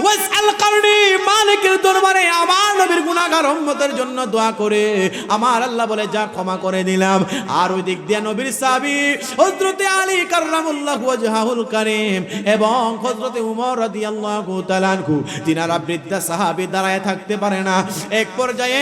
ওয়াসআল কারনি মালিকের দরবারে আমার নবীর গুনাহগার উম্মতের জন্য দোয়া করে আমার আল্লাহ বলে যা ক্ষমা করে দিলাম। আর ওই দিক দিয়ে নবীর সাহাবী হযরতে আলী কাররামাল্লাহু ওয়াজহাহুল কারীম এবং হযরতে উমর রাদিয়াল্লাহু তাআলা আনহু তিনারা বৃদ্ধা সাহাবী দাঁড়ায় থাকতে পারে না। এক পর্যায়ে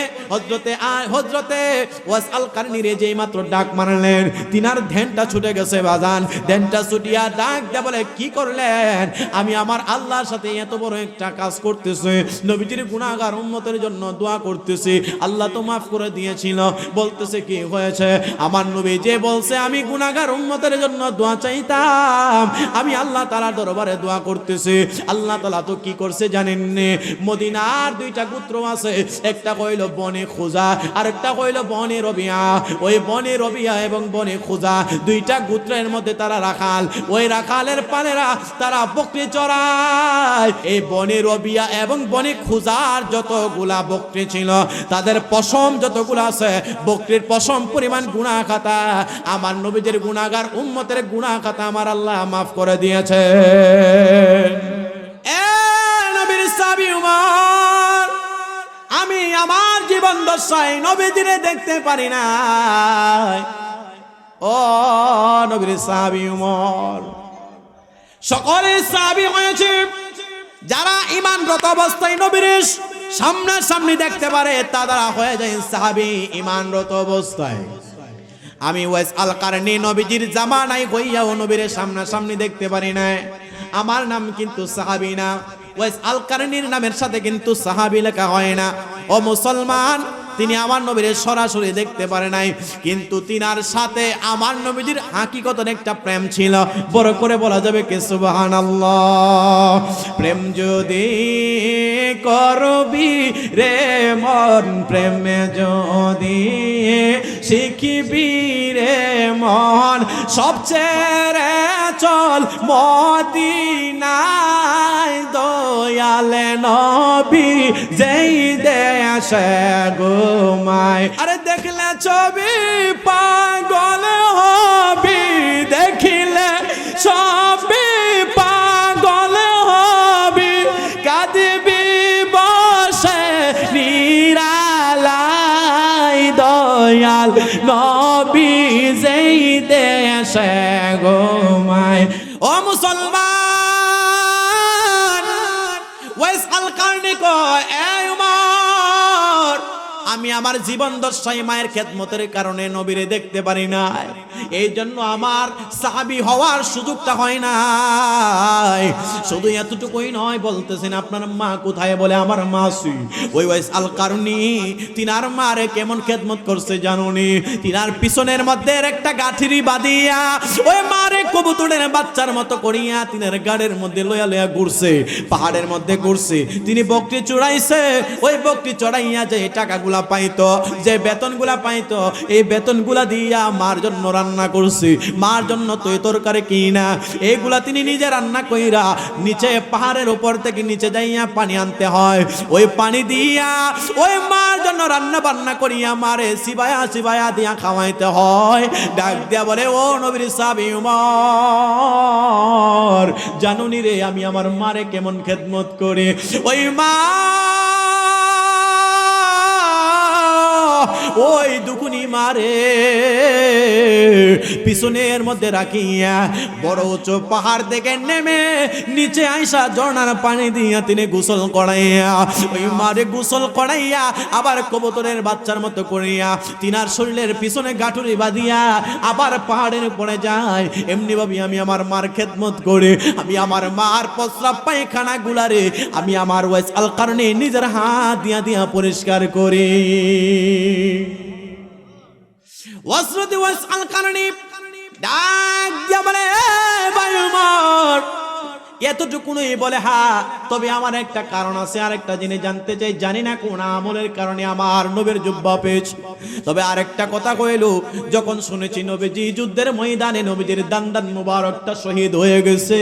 হযরতে ওয়াসআল কারনির যেই মাত্র ডাক মারলেন তিনার ধ্যানটা ছুটে গেছে বাজান। ধ্যানটা ছুটিয়া ডাক দিয়ে বলে কি করলেন? আমি আমার আল্লাহর সাথে এত বড় একটা কাজ করতেছি, নবীজির গুনাহগার উম্মতের জন্য দোয়া করতেছি, আল্লাহ তো মাফ করে দিয়েছিল। বলতেছে কি হয়েছে? আমার নবী যে বলছে আমি গুনাহগার উম্মতের জন্য দোয়া চাইতাম, আমি আল্লাহ তাআলার দরবারে দোয়া করতেছি। আল্লাহ তাআলা তো কি করছে জানেন নে? মদিনার দুইটা গোত্র আছে, একটা কইল বনে খুজা আর একটা কইল বনে রবিয়া। ওই বনে রবিয়া এবং বনে খুজা দুইটা গোত্রের মধ্যে তারা রাখাল। ওই রাখালের পানেরা তারা বকরি চড়ায়। এই বনে রবিয়া এবং বনে খুজার যতগুলা বকরি ছিল তাদের পশম যতগুলা আছে, বকরির পশম পরিমাণ গুনাহ খাতা আমার নবীদের গুনাহগার উম্মতের গুনাহ খাতা আমার আল্লাহ মাফ করে দিয়েছে। এ নবীর সাহাবী উমর, আমি আমার জীবন দশায় নবীজিরে দেখতে পারি না। ও নবীর সাহাবী উমর, সকলে সাহাবী হয়েছে যারা ঈমানরত অবস্থায় নবীর সামনাসামনি দেখতে পারে তারা হয়ে যায় সাহাবী ঈমানরত অবস্থায়। আমি ওয়াসআল কারনি নবীজির জামানায় হইয়াও নবীর সামনাসামনি দেখতে পারি না। আমার নাম কিন্তু সাহাবী না, ওয়াসআল কারনির নামের সাথে কিন্তু সাহাবী লেখা হয় না। ও মুসলমান, তিনি আমার নবীর সরাসরি দেখতে পারে নাই, কিন্তু তিনার সাথে আমার নবীজির হাকিকতের একটা প্রেম ছিল। বড় করে বলা যাবে কি সুবহানাল্লাহ। প্রেম যদি করবি রে মন, প্রেমে যদি শিখিবি রে মন, সবচেয়ে চল মদিনায় দয়ালে নবী যেই দেশে ঘুমায়। আরে দেখলে ছবি পাগল হবি, দেখিলে ছবি পাগল হবি, কাঁদবি বসে নিরালায় দয়াল নবী যেই দেশে ঘুমায়। ও মুসলমান, ওয়াসআল কারনি কয় এ উমর, আমি আমার জীবন দশায় মায়ের খেদমতের কারণে নবীরে দেখতে পারি না, এই জন্য আমার সাহাবী হওয়ার সুযোগটা হয় না। শুধু এতটুকুই নয়, বলতেছেন আপনার মা কোথায়? বলে আমার মাসি। ওই ওয়াসআল কারনি তিনার মারে কেমন খেদমত করছে জানুনি? তিনার পিছনের মধ্যে একটা গাঠিরি বাঁধিয়া ওই মারে কবুতরের বাচ্চার মতো করিয়া তিনার গাড়ের মধ্যে লইয়া লইয়া ঘুরছে, পাহাড়ের মধ্যে ঘুরছে। তিনি বকরি চড়াইছে, ওই বকরি চড়াইয়া যে টাকাগুলা পাইতো, যে বেতনগুলা পাইতো, এই বেতনগুলা দিয়া মার জন্য রান্না করছে, মার জন্য তরকারি কিনা এইগুলা তিনি নিজে রান্না কইরা নিচে পাহাড়ের উপর থেকে নিচে যাইয়া পানি আনতে হয়। ওই পানি দিয়া ওই মার জন্য রান্না বান্না করিয়া মারে সিবায়া সিবায়া দিয়া খাওয়াইতে হয়। ডাক দিয়া বলে ও নবীর সাহাবী উমর, জানুনি রে আমি আমার মারে কেমন খেদমত করি। ওই মা ওই দুকুনি মারে পিছনের মধ্যে রাখিয়া বড় উঁচু পাহাড় থেকে নেমে নিচে আইসা ঝর্ণার পানি দিয়া তিনি গোসল করাইয়া ওই মারে গোসল করাইয়া আবার কবুতরের বাচ্চার মতো করিয়া তিনার শরীরের পিছনে গাঁঠুরি বাঁধিয়া আবার পাহাড়ের উপরে যায়। এমনি ভাবে আমি আমার মার খেদমত করে আমি আমার মার প্রস্রাব পায়খানা গুলারে আমি আমার ওয়াসআল কারনি নিজের হাত দিয়া দিয়া পরিষ্কার করি। ওয়াসরতি ওয়াসআল কারনি ডাক দিয়া বলে ভাই উমর, এতটুকুই বলে হ্যাঁ, তবে আমার একটা কারণ আছে, আরেকটা জিনিস জানতে চাই, জানি না কোন আমলের কারণে আমার নবীর জুব্বা পেয়েছি, তবে আরেকটা কথা কইল, যখন শুনেছি নবীজি যুদ্ধের ময়দানে নবীজির দান্দান মুবারকটা শহীদ হয়ে গেছে,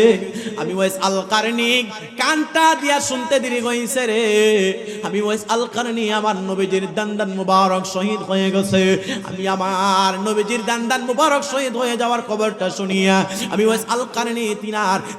আমি ওয়াসআল কারনি কানটা দিয়া শুনতে দেরি হইছে রে, আমি ওয়াসআল কারনি আমার নবীজির দান্দান মুবারক শহীদ হয়ে গেছে, আমি আমার নবীজির দান্দান মুবারক শহীদ হয়ে যাওয়ার খবরটা শুনিয়া আমি ওয়াসআল কারনি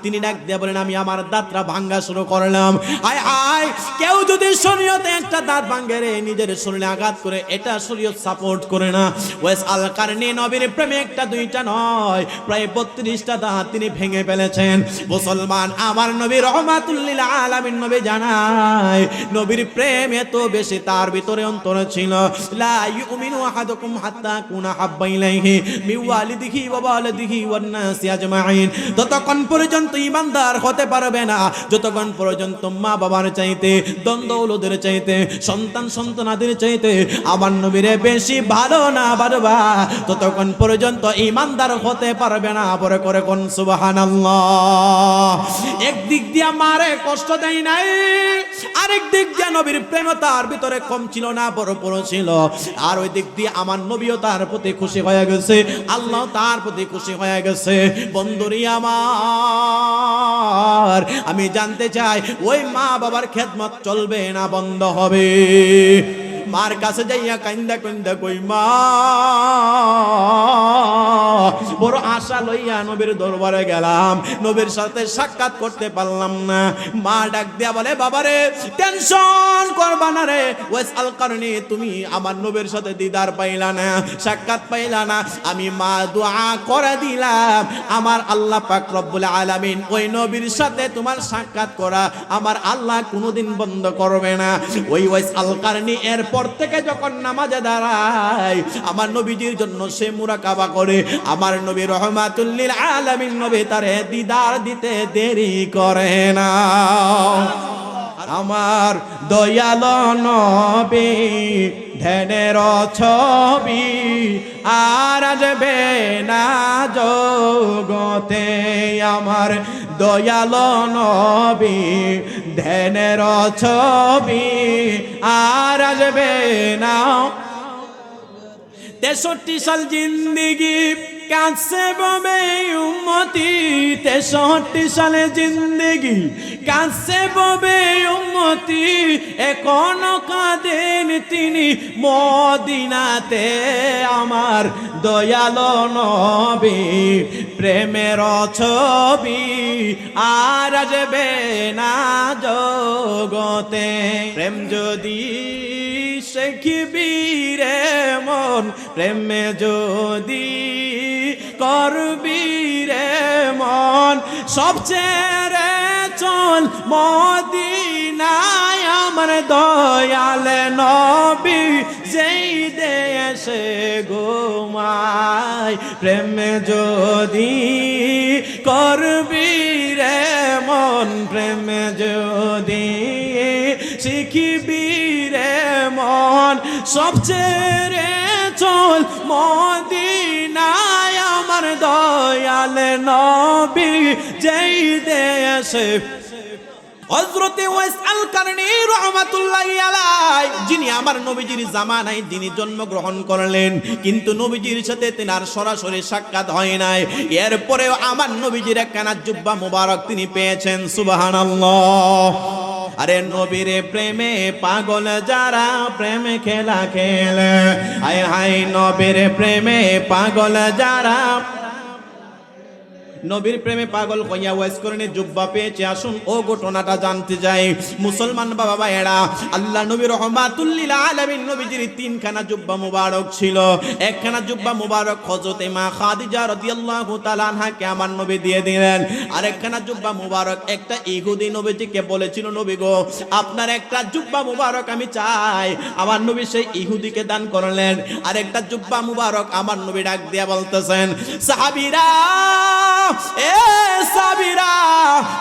তিনি ডাক দিয়া করেন আমি আমার দাঁতটা ভাঙ্গা শুরু করলাম। আয় আয়, কেউ যদি শরীয়তে একটা দাঁত ভাঙ্গে রে নিজের শরীরে আঘাত করে, এটা শরীয়ত সাপোর্ট করে না। ওয়াইস আল কারনি নবীর প্রেমে একটা দুইটা নয়, প্রায় 32টা দাঁত তিনি ভেঙে ফেলেছেন। মুসলমান, আমার নবী রহমাতুল লিল আলামিন নবী জানায় নবীর প্রেম এত বেশি তার ভিতরে অন্তরে ছিল। লা ইউমিনু আহাদুকুম হাত্তা কুনা হাব্বা ইলাইহি মিন ওয়ালিদিহি ওয়া ওয়ালিদিহি ওয়ান নাসি আজমাইন। ততক্ষণ পর্যন্ত ঈমানদার হতে পারবে না যতক্ষণ পর্যন্ত মা বাবার চাইতে, দ্বন্দ্বৌলদের চাইতে, সন্তান সন্তানাদের চাইতে আমার নবীরে বেশি ভালো না বারবা, ততক্ষণ পর্যন্ত ঈমানদার হতে পারবে না। পরে করে কোন সুবহানাল্লাহ। একদিক দিয়ে মারে কষ্ট দেয় নাই, আরেক দিক দিয়ে নবীর প্রেম তার ভিতরে কম ছিল না, বড় বড় ছিল। আর ওই দিক দিয়ে আমার নবীও তার প্রতি খুশি হয়ে গেছে, আল্লাহ তার প্রতি খুশি হয়ে গেছে। বন্ধুরি আমার, আমি জানতে চাই ওই মা বাবার খেদমত চলবে না বন্ধ হবে? মার কাছে যাইয়া কান্দা কান্দা কই মা, বড় আশা লইয়া নবীর দরবারে গেলাম, নবীর সাথে সাক্ষাৎ করতে পারলাম না। মা ডাক দিয়া বলে বাবারে টেনশন করবা না রে, ওয়াইস আল কারনি তুমি আমার নবীর সাথে দিদার পাইলা না, সাক্ষাৎ পাইলা না, আমি মা দোয়া করে দিলাম আমার আল্লাহ পাক রব্বুল আলামিন ওই নবীর সাথে তোমার সাক্ষাৎ করা আমার আল্লাহ কোনোদিন বন্ধ করবে না। ওই ওয়াইস আল কারনি এরপর থেকে যখন নামাজে দাঁড়ায় আমার নবীজির জন্য সে মুরাকাবা করে, আমার নবী রহমাতুল লিল আলামিন নবী তারে দিদার দিতে দেরি করে না। আমার দয়াল নবী ধ্যানের ছবি আর আসবে না জগতে, আমার দয়াল নবী ধ্যানের ছবি আর আসবে না। 63 সাল জিন্দিগি কাছে ববে উম্মতি, 63 সালে জিন্দিগি কাছে ববে উম্মতি, এখনো কাঁদেন তিনি মদিনাতে আমার দয়াল নবী প্রেমের ছবি আর আসবে না জগতে। প্রেম যদি শিখবি রে মন, প্রেমে যদি করবি রে মন, সবচেয়ে চল মদিনায় আমার দয়াল নবী যেই দেশে ঘুমায়। প্রেমে যদি করবি রে মন, প্রেমে যদি শিখবি রে মন, সবচেয়ে চল মদিনায় আমার দয়াল নবী যেই দেশে। হযরতে ওয়াইস আল কারনি রাহমাতুল্লাহি আলাইহি যিনি আমার নবীজির জামানায় যিনি জন্মগ্রহণ করলেন, কিন্তু নবীজির সাথে তেনার সরাসরি সাক্ষাৎ হয় নাই, এরপরেও আমার নবীজির একখানা জুব্বা মুবারক তিনি পেয়েছেন। সুবহানাল্লাহ। আরে নবীর প্রেমে পাগল যারা প্রেমে খেলা খেলে, হায় হায় নবীর প্রেমে পাগল যারা, নবীর প্রেমে পাগল হইয়া ওয়াইস করনে জুব্বা পেয়েছে। আসুন ও ঘটনাটা জানতে যাই। মুসলমান বাবা ভাইয়েরা, আল্লাহ নবী রহমাতুল লিল আলামিন নবীজির 3খানা জুব্বা মুবারক ছিল। একখানা জুব্বা মুবারক হযরতে মা খাদিজা রাদিয়াল্লাহু তাআলা আনহাকে আমার নবী দিয়ে দিলেন। আরেকখানা জুব্বা মুবারক একটা ইহুদি নবীজিকে বলেছিল, নবী গো আপনার একটা জুব্বা মুবারক আমি চাই, আমার নবী সেই ইহুদিকে দান করলেন। আরেকটা জুব্বা মুবারক আমার নবী ডাক দিয়া বলতেছেন, সাহাবীরা এ সাহাবীরা,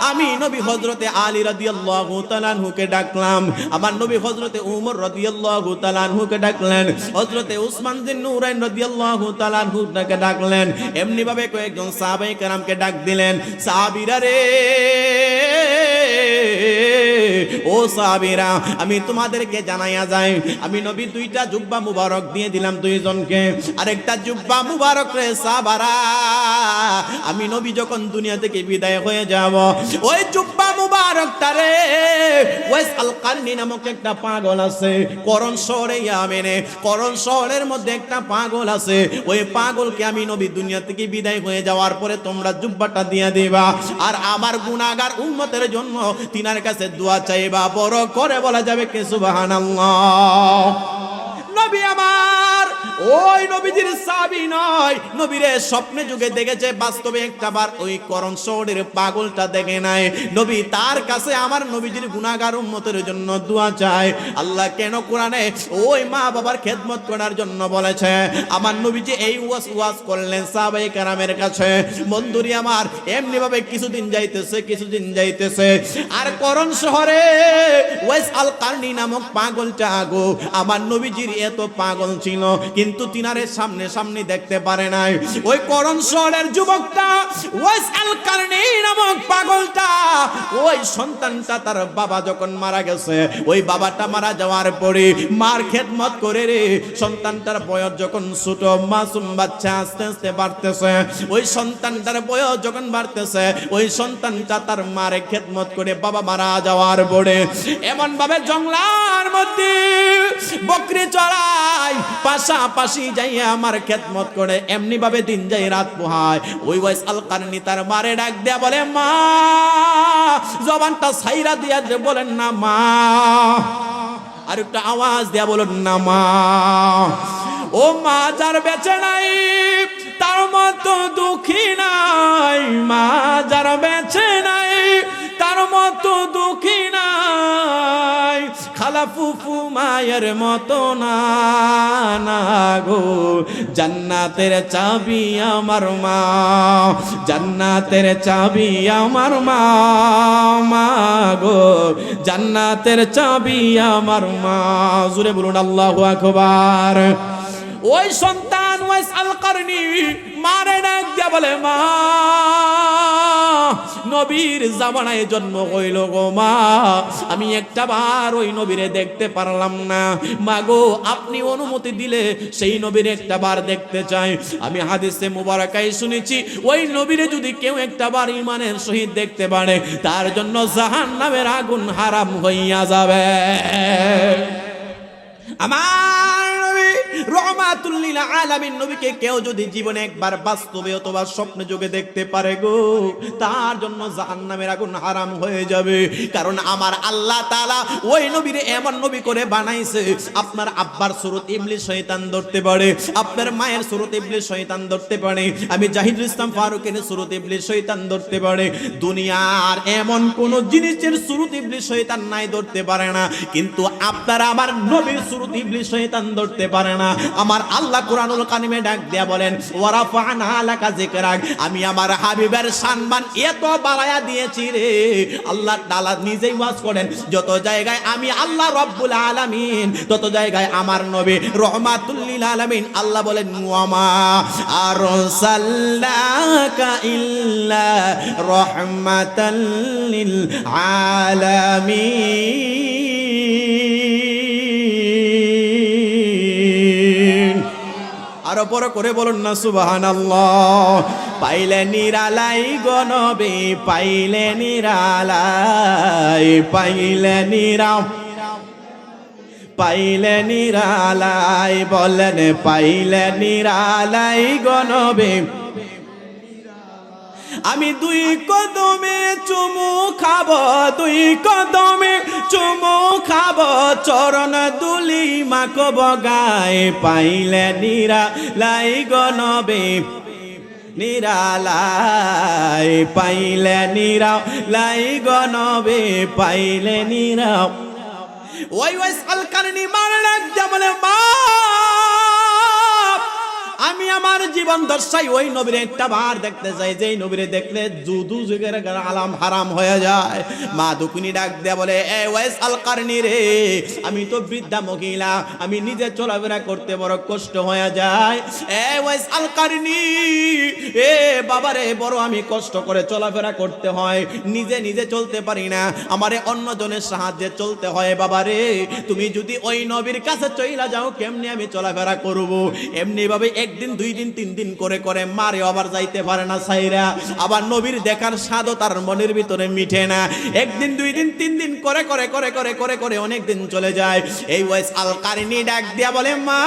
আমি নবী হযরতে আলী রাদিয়াল্লাহু তাআলা আনহুকে ডাকলাম, আমার নবী হযরতে উমর রাদিয়াল্লাহু তাআলা আনহুকে ডাকলেন, হযরতে উসমান বিন নুরাইন রাদিয়াল্লাহু তাআলা আনহুকে ডাকলেন। এমনি ভাবে কয়েকজন সাহাবায়ে কেরামকে ডাক দিলেন। সাহাবীরা রে, ও সাহাবীরা, আমি তোমাদেরকে জানাইয়া যাই, আমি নবী 2টা জুব্বা মুবারক দিয়ে দিলাম 2 জনকে। আরেকটা জুব্বা মুবারক রে সাহাবারা, আমি নবী যখন দুনিয়া থেকে বিদায় হয়ে যাব, ওই জুব্বা মুবারকটা রে ওয়াইস আল কারনি নামক একটা পাগল আছে করণ শহরে ইয়ামেনে। করণ শহরের মধ্যে একটা পাগল আছে, ওই পাগলকে আমি নবী দুনিয়া থেকে বিদায় হয়ে যাওয়ার পরে তোমরা জুব্বাটা দিয়ে দিবা, আর আমার গুনাহগার উম্মতের জন্য তিনার কাছে দোয়া চাইবা। বড় করে বলা যাবে কি সুবহানাল্লাহ। নবী আমার ওই নবীজির সাহাবী নয়, নবীরে স্বপ্নে যুগে দেখেছে, বাস্তবে একটাবার ওই করণ শহরের পাগলটা দেখে নাই। নবী তার কাছে আমার নবীজির গুনাহগার উম্মতের জন্য দোয়া চায়। আল্লাহ কেন কোরআনে ওই মা বাবার খেদমত করার জন্য বলেছে। আমার নবীজি এই ওয়াজ করলেন সাহাবায়ে কেরামের কাছে। বন্ধুরি আমার এমনি ভাবে কিছুদিন যাইতেছে আর করণ শহরে ওয়াইস আল কারনি নামক পাগলটা আগো আমার নবীজির এত পাগল ছিল, কিন্তু তিনারে সামনে দেখতে পারে নাই। ওই করণ শহরের যুবকটা ওয়াইস আল কারনি নামক পাগলটা, ওই সন্তানটা তার বাবা যখন মারা গেছে, ওই বাবাটা মারা যাওয়ার পরে মার খেদমত করে রে সন্তানটার বয়স যখন ছোট মাসুম বাচ্চা আস্তে আস্তে বাড়তেছে, ওই সন্তানটার বয়স যখন বাড়তেছে, ওই সন্তানটা তার মার খেদমত করে বাবা মারা যাওয়ার পরে এমন ভাবে জঙ্গলার মধ্যে বকরি চড়াই, পাশাপাশি যাইয়া আমার খেদমত করে, এমনি ভাবে দিন যাই রাত পোহায়। ওই ওয়াইস আল কারনি তার মারে ডাক দেয়া বলে মা, জবানটা ছাইরা দিয়া বলেন না মা, আর একটা আওয়াজ দেয়া বলেন না মা। ও মা যার বেঁচে নাই তার মতো দুঃখী নাই, মা যার বেঁচে নাই তার মতো দুঃখী নাই, খালা ফুফু মায়ের মতো না না গো, জান্নাতের চাবি আমার মা, জান্নাতের চাবি আমার মা, মা গো জান্নাতের চাবি আমার মা। জোরে বলুন আল্লাহু আকবার। ওই সন্তান ওয়াইস আল কারনি মারে ডাক দিয়া বলে মা, নবীর জামানায় জন্ম হইল গো মা, আমি একটা বার ওই নবীরে দেখতে পারলাম না, মা গো আপনি অনুমতি দিলে সেই নবীরে একটা বার দেখতে চাই। আমি হাদিসে মুবারাকায় শুনেছি ওই নবীরে যদি কেউ একটা বার ঈমানের সহিত দেখতে পারে তার জন্য জাহান্নামের আগুন হারাম হইয়া যাবে। আমার নবী রহমাতুল লিল আলামিন নবীকে কেউ যদি জীবনে একবার বাস্তবে অথবা স্বপ্নে যোগে দেখতে পারে গো, তার জন্য জাহান্নামের আগুন হারাম হয়ে যাবে। কারণ আমার আল্লাহ তাআলা ওই নবীরে এমন নবী করে বানাইছে, আপনার আব্বার সুরত ইবলিস শয়তান ধরতে পারে, আপনার মায়ের সুরত ইবলিস শয়তান ধরতে পারে, আমি জাহিদুল ইসলাম ফারুকের সুরত ইবলিস শয়তান ধরতে পারে, দুনিয়ার এমন কোন জিনিসের সুরত ইবলিস শয়তান নাই ধরতে পারে না, কিন্তু আপনারা আমার নবীর সুরত ইবলিস শয়তান ধরতে পারে না। আমার আল্লাহ কুরআনুল কারিমে ডাক দেয়া বলেন ওয়ারাফা'না লাকা যিকরাক, আমি আমার হাবিবের সম্মান এত বাড়ায়া দিয়েছি রে। আল্লাহ তাআলা নিজেই ওয়াজ করেন, যত জায়গায় আমি আল্লাহ রব্বুল আলামিন, তত জায়গায় আমার নবী রহমাতুল লিল আলামিন। আল্লাহ বলেন ওয়ামা আরসালনাকা ইল্লা রাহমাতাল লিল আলামিন। আরো বড় করে বলুন না সুবহানাল্লাহ। পাইলে নিরালাই গো নবী, পাইলে নিরালাই, পাইলে নিরালাই, বলেন পাইলে নিরালাই গো নবী। আমি দুই কদমে চুমু খাবো, দুই কদমে চুমু খাবো, চরণ দুলি মাখবো গায়ে, পাইলে নিরালাই গো নবী, নিরালাই, পাইলে নিরালাই গো নবী, পাইলে নিরাও। ওই ওয়াইস আল কারনি মারা ডাক দিয়া বলে মা, আমি আমার জীবন দর্শাই ওই নবীর একটা বার দেখতে চাই, যেই নবীরে দেখলে যুদু যুগের আলাম হারাম হয়ে যায়। মা দুকুনি ডাক দেয়া বলে এ ওয়াইস আল কারনি রে, আমি তো বৃদ্ধা মহিলা, আমি নিজে চলাফেরা করতে বড় কষ্ট হয়ে যায়। এ ওয়াইস আল কারনি, এ বাবা রে, বড় আমি কষ্ট করে চলাফেরা করতে হয়, নিজে চলতে পারি না, আমারে অন্যজনের সাহায্যে চলতে হয়। বাবা রে, তুমি যদি ওই নবীর কাছে চইলা যাও কেমনে আমি চলাফেরা করব? এমনি ভাবে একদিন 2 দিন 3 দিন করে করে মারে, আবার যাইতে পারে না সাইরা, আবার নবীর দেখার স্বাদও তার মনের ভিতরে মিঠে না। একদিন 2 দিন 3 দিন করে করে করে করে করে করে অনেক দিন চলে যায়। এই ওয়াইস আল কারনী ডাক দিয়া বলে, মা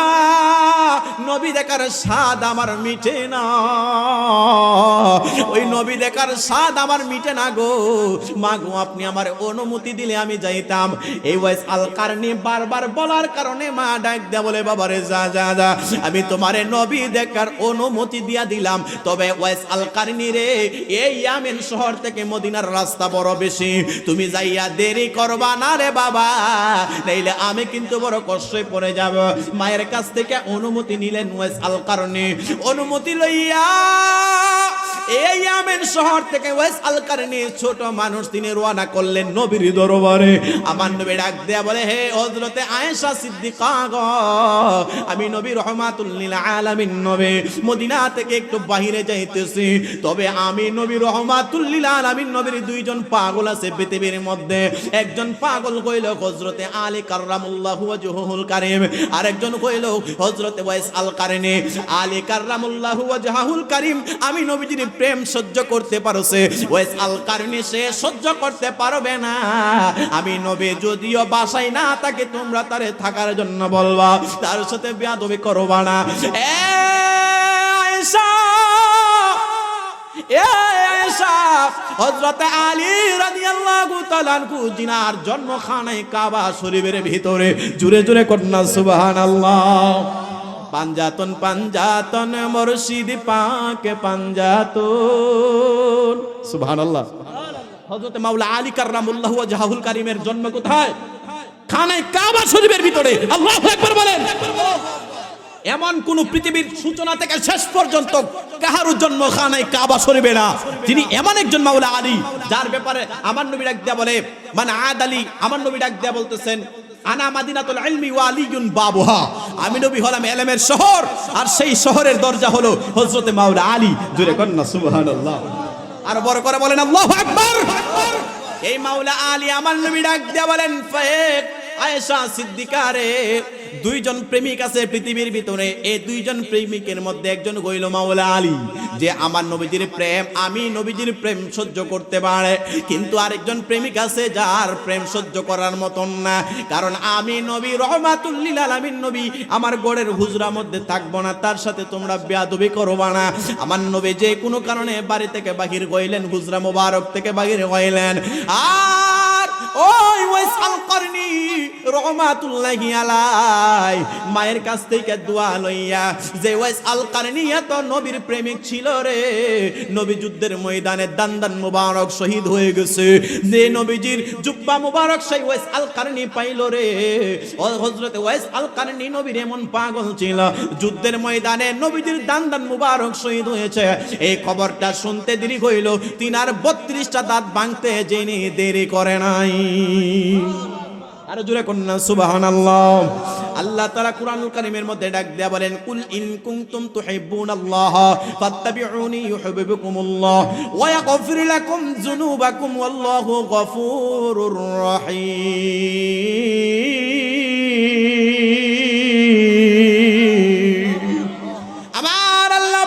নবী দেখার স্বাদ আমার মিটে না, ওই নবী দেখার স্বাদ আমার মিটে না গো, মা গো আপনি আমার অনুমতি দিলে আমি যাইতাম। এই ওয়াইস আল কারনী বারবার বলার কারণে মা ডাক দিয়া বলে, বাবারে যা যা যা, আমি তোমারে নবী দেখার অনুমতি দিয়া দিলাম, তবে ওয়াইস আল কারনী রে, এই ইয়ামেন শহর থেকে মদিনার রাস্তা বড় বেশি, তুমি যাইয়া দেরি করবা না রে বাবা, নাইলে আমি কিন্তু বড় কষ্টে পড়ে যাব। মায়ের কাছ থেকে অনুমতি নিলেন ওয়াইস আল কারনী। অনুমতি লইয়া এই ইয়ামেন শহর থেকে ওয়াইস আল কারনী ছোট মানুষ তিনি রওনা করলেন নবীর দরবারে। আমার নবী ডাক দেয়া বলে, হে হযরতে আয়েশা সিদ্দিকা গো, আমি নবী রহমাতুল লিল আলামিন নবী মদিনা থেকে একটু বাহিরে যাইতেছি, তবে আমি নবী রহমাতুল লিল আলামিন নবীর 2 জন পাগল আছে পৃথিবীর মধ্যে। একজন পাগল কইল হযরতে আলী কাররামুল্লাহু ওয়াজহুল কারীম, আরেকজন কইল হযরতে ওয়াইস আল কারনী। আলী কাররামুল্লাহু ওয়াজহুল কারীম আমি নবীজির প্রেম সহ্য করতে পারছে, ওয়াইস আল কারনী সে সহ্য করতে পারবে না। আমি নবী যদিও বাসায় না থাকে, তোমরা তারে থাকার জন্য বলবা, তার সাথে বেয়াদবি করবা না। এ আয়েশা, এ আয়েশা, হযরতে আলী রাদিয়াল্লাহু তাআলা আনহু জিনার জন্মখানায় কাবা শরীফের ভিতরে, জোরে জোরে কন্যা সুবহানাল্লাহ। পাঞ্জাতন পাঞ্জাতন মুর্শিদ পাক পাঞ্জাতন, সুবহানাল্লাহ। হযরত মাওলা আলী কাররামুল্লাহু ওয়াজহুল কারীমের জন্ম কোথায়? খানায় কাবা শরীফের ভিতরে। আল্লাহু আকবার বলেন। এমন কোন পৃথিবীর সূচনা থেকে শেষ পর্যন্ত কাহারও জন্ম খানায় কাবা শরীফে না। তিনি এমন একজন মাওলা আলী, যার ব্যাপারে আমার নবী ডাক দেয়া বলে, মানে আদালি, আমার নবী ডাক দেয়া বলতেছেন, আনা মাদিনাতুল ইলমি ওয়া আলিয়ুন বাবুহা, আমি নবী হলাম ইলমের শহর, আর সেই শহরের দরজা হলো হযরতে মাওলা আলী। জোরে কন্না সুবহানাল্লাহ, আর বড় করে বলেন আল্লাহু আকবার। এই মাওলা আলী আমার নবী ডাক দেয়া বলেন, ফায়েক আয়েশা সিদ্দিকা রে, 2 জন প্রেমিক আছে পৃথিবীর ভিতরে, এই 2 জন প্রেমিকের মধ্যে একজন হইল মাওলা আলী, যে আমার নবীজির প্রেম, আমি নবীজির প্রেম সহ্য করতে পারে, কিন্তু আরেকজন প্রেমিক আছে যার প্রেম সহ্য করার মতন না, কারণ আমি নবী রহমাতুল লিল আলামিন নবী আমার গড়ের হুজরার মধ্যে থাকবো না, তার সাথে তোমরা বেয়াদবি করবা না। আমার নবী যে কোনো কারণে বাড়ি থেকে বাহির হইলেন, হুজরা মোবারক থেকে বাহির হইলেন, আর ওই ওয়াইস আল কারনী রহমাতুল্লাহি আলাই মায়ের কাছ থেকে দোয়া লইয়া, যে ওয়াইস আল কারনী এত নবীর প্রেমিক ছিল রে, নবী যুদ্ধের ময়দানে দান্দান মুবারক শহীদ হয়ে গেছে, যে নবীজির জুব্বা মুবারক সেই ওয়াইস আল কারনী পাইল রে। হযরতে ওয়াইস আল কারনী নবীর এমন পাগল ছিল, যুদ্ধের ময়দানে নবীজির দান্দান মুবারক শহীদ হয়েছে, এই খবরটা শুনতে দেরি হইল, তিনার 32টা দাঁত ভাঙতে জেনে দেরি করে নাই। আর জোরে কন্না সুবহানাল্লাহ। আল্লাহ তাআলা কুরআনুল কারীমের মধ্যে ডাক দেয়া বলেন, কুল ইন কুনতুম তুহিব্বুনাল্লাহ ফাত্তাবিউনি ইউহিব্বুকুমুল্লাহ ওয়া ইয়াগফির লাকুম যুনুবাকুম ওয়াল্লাহু গফুরুর রহিম। আমার আল্লাহ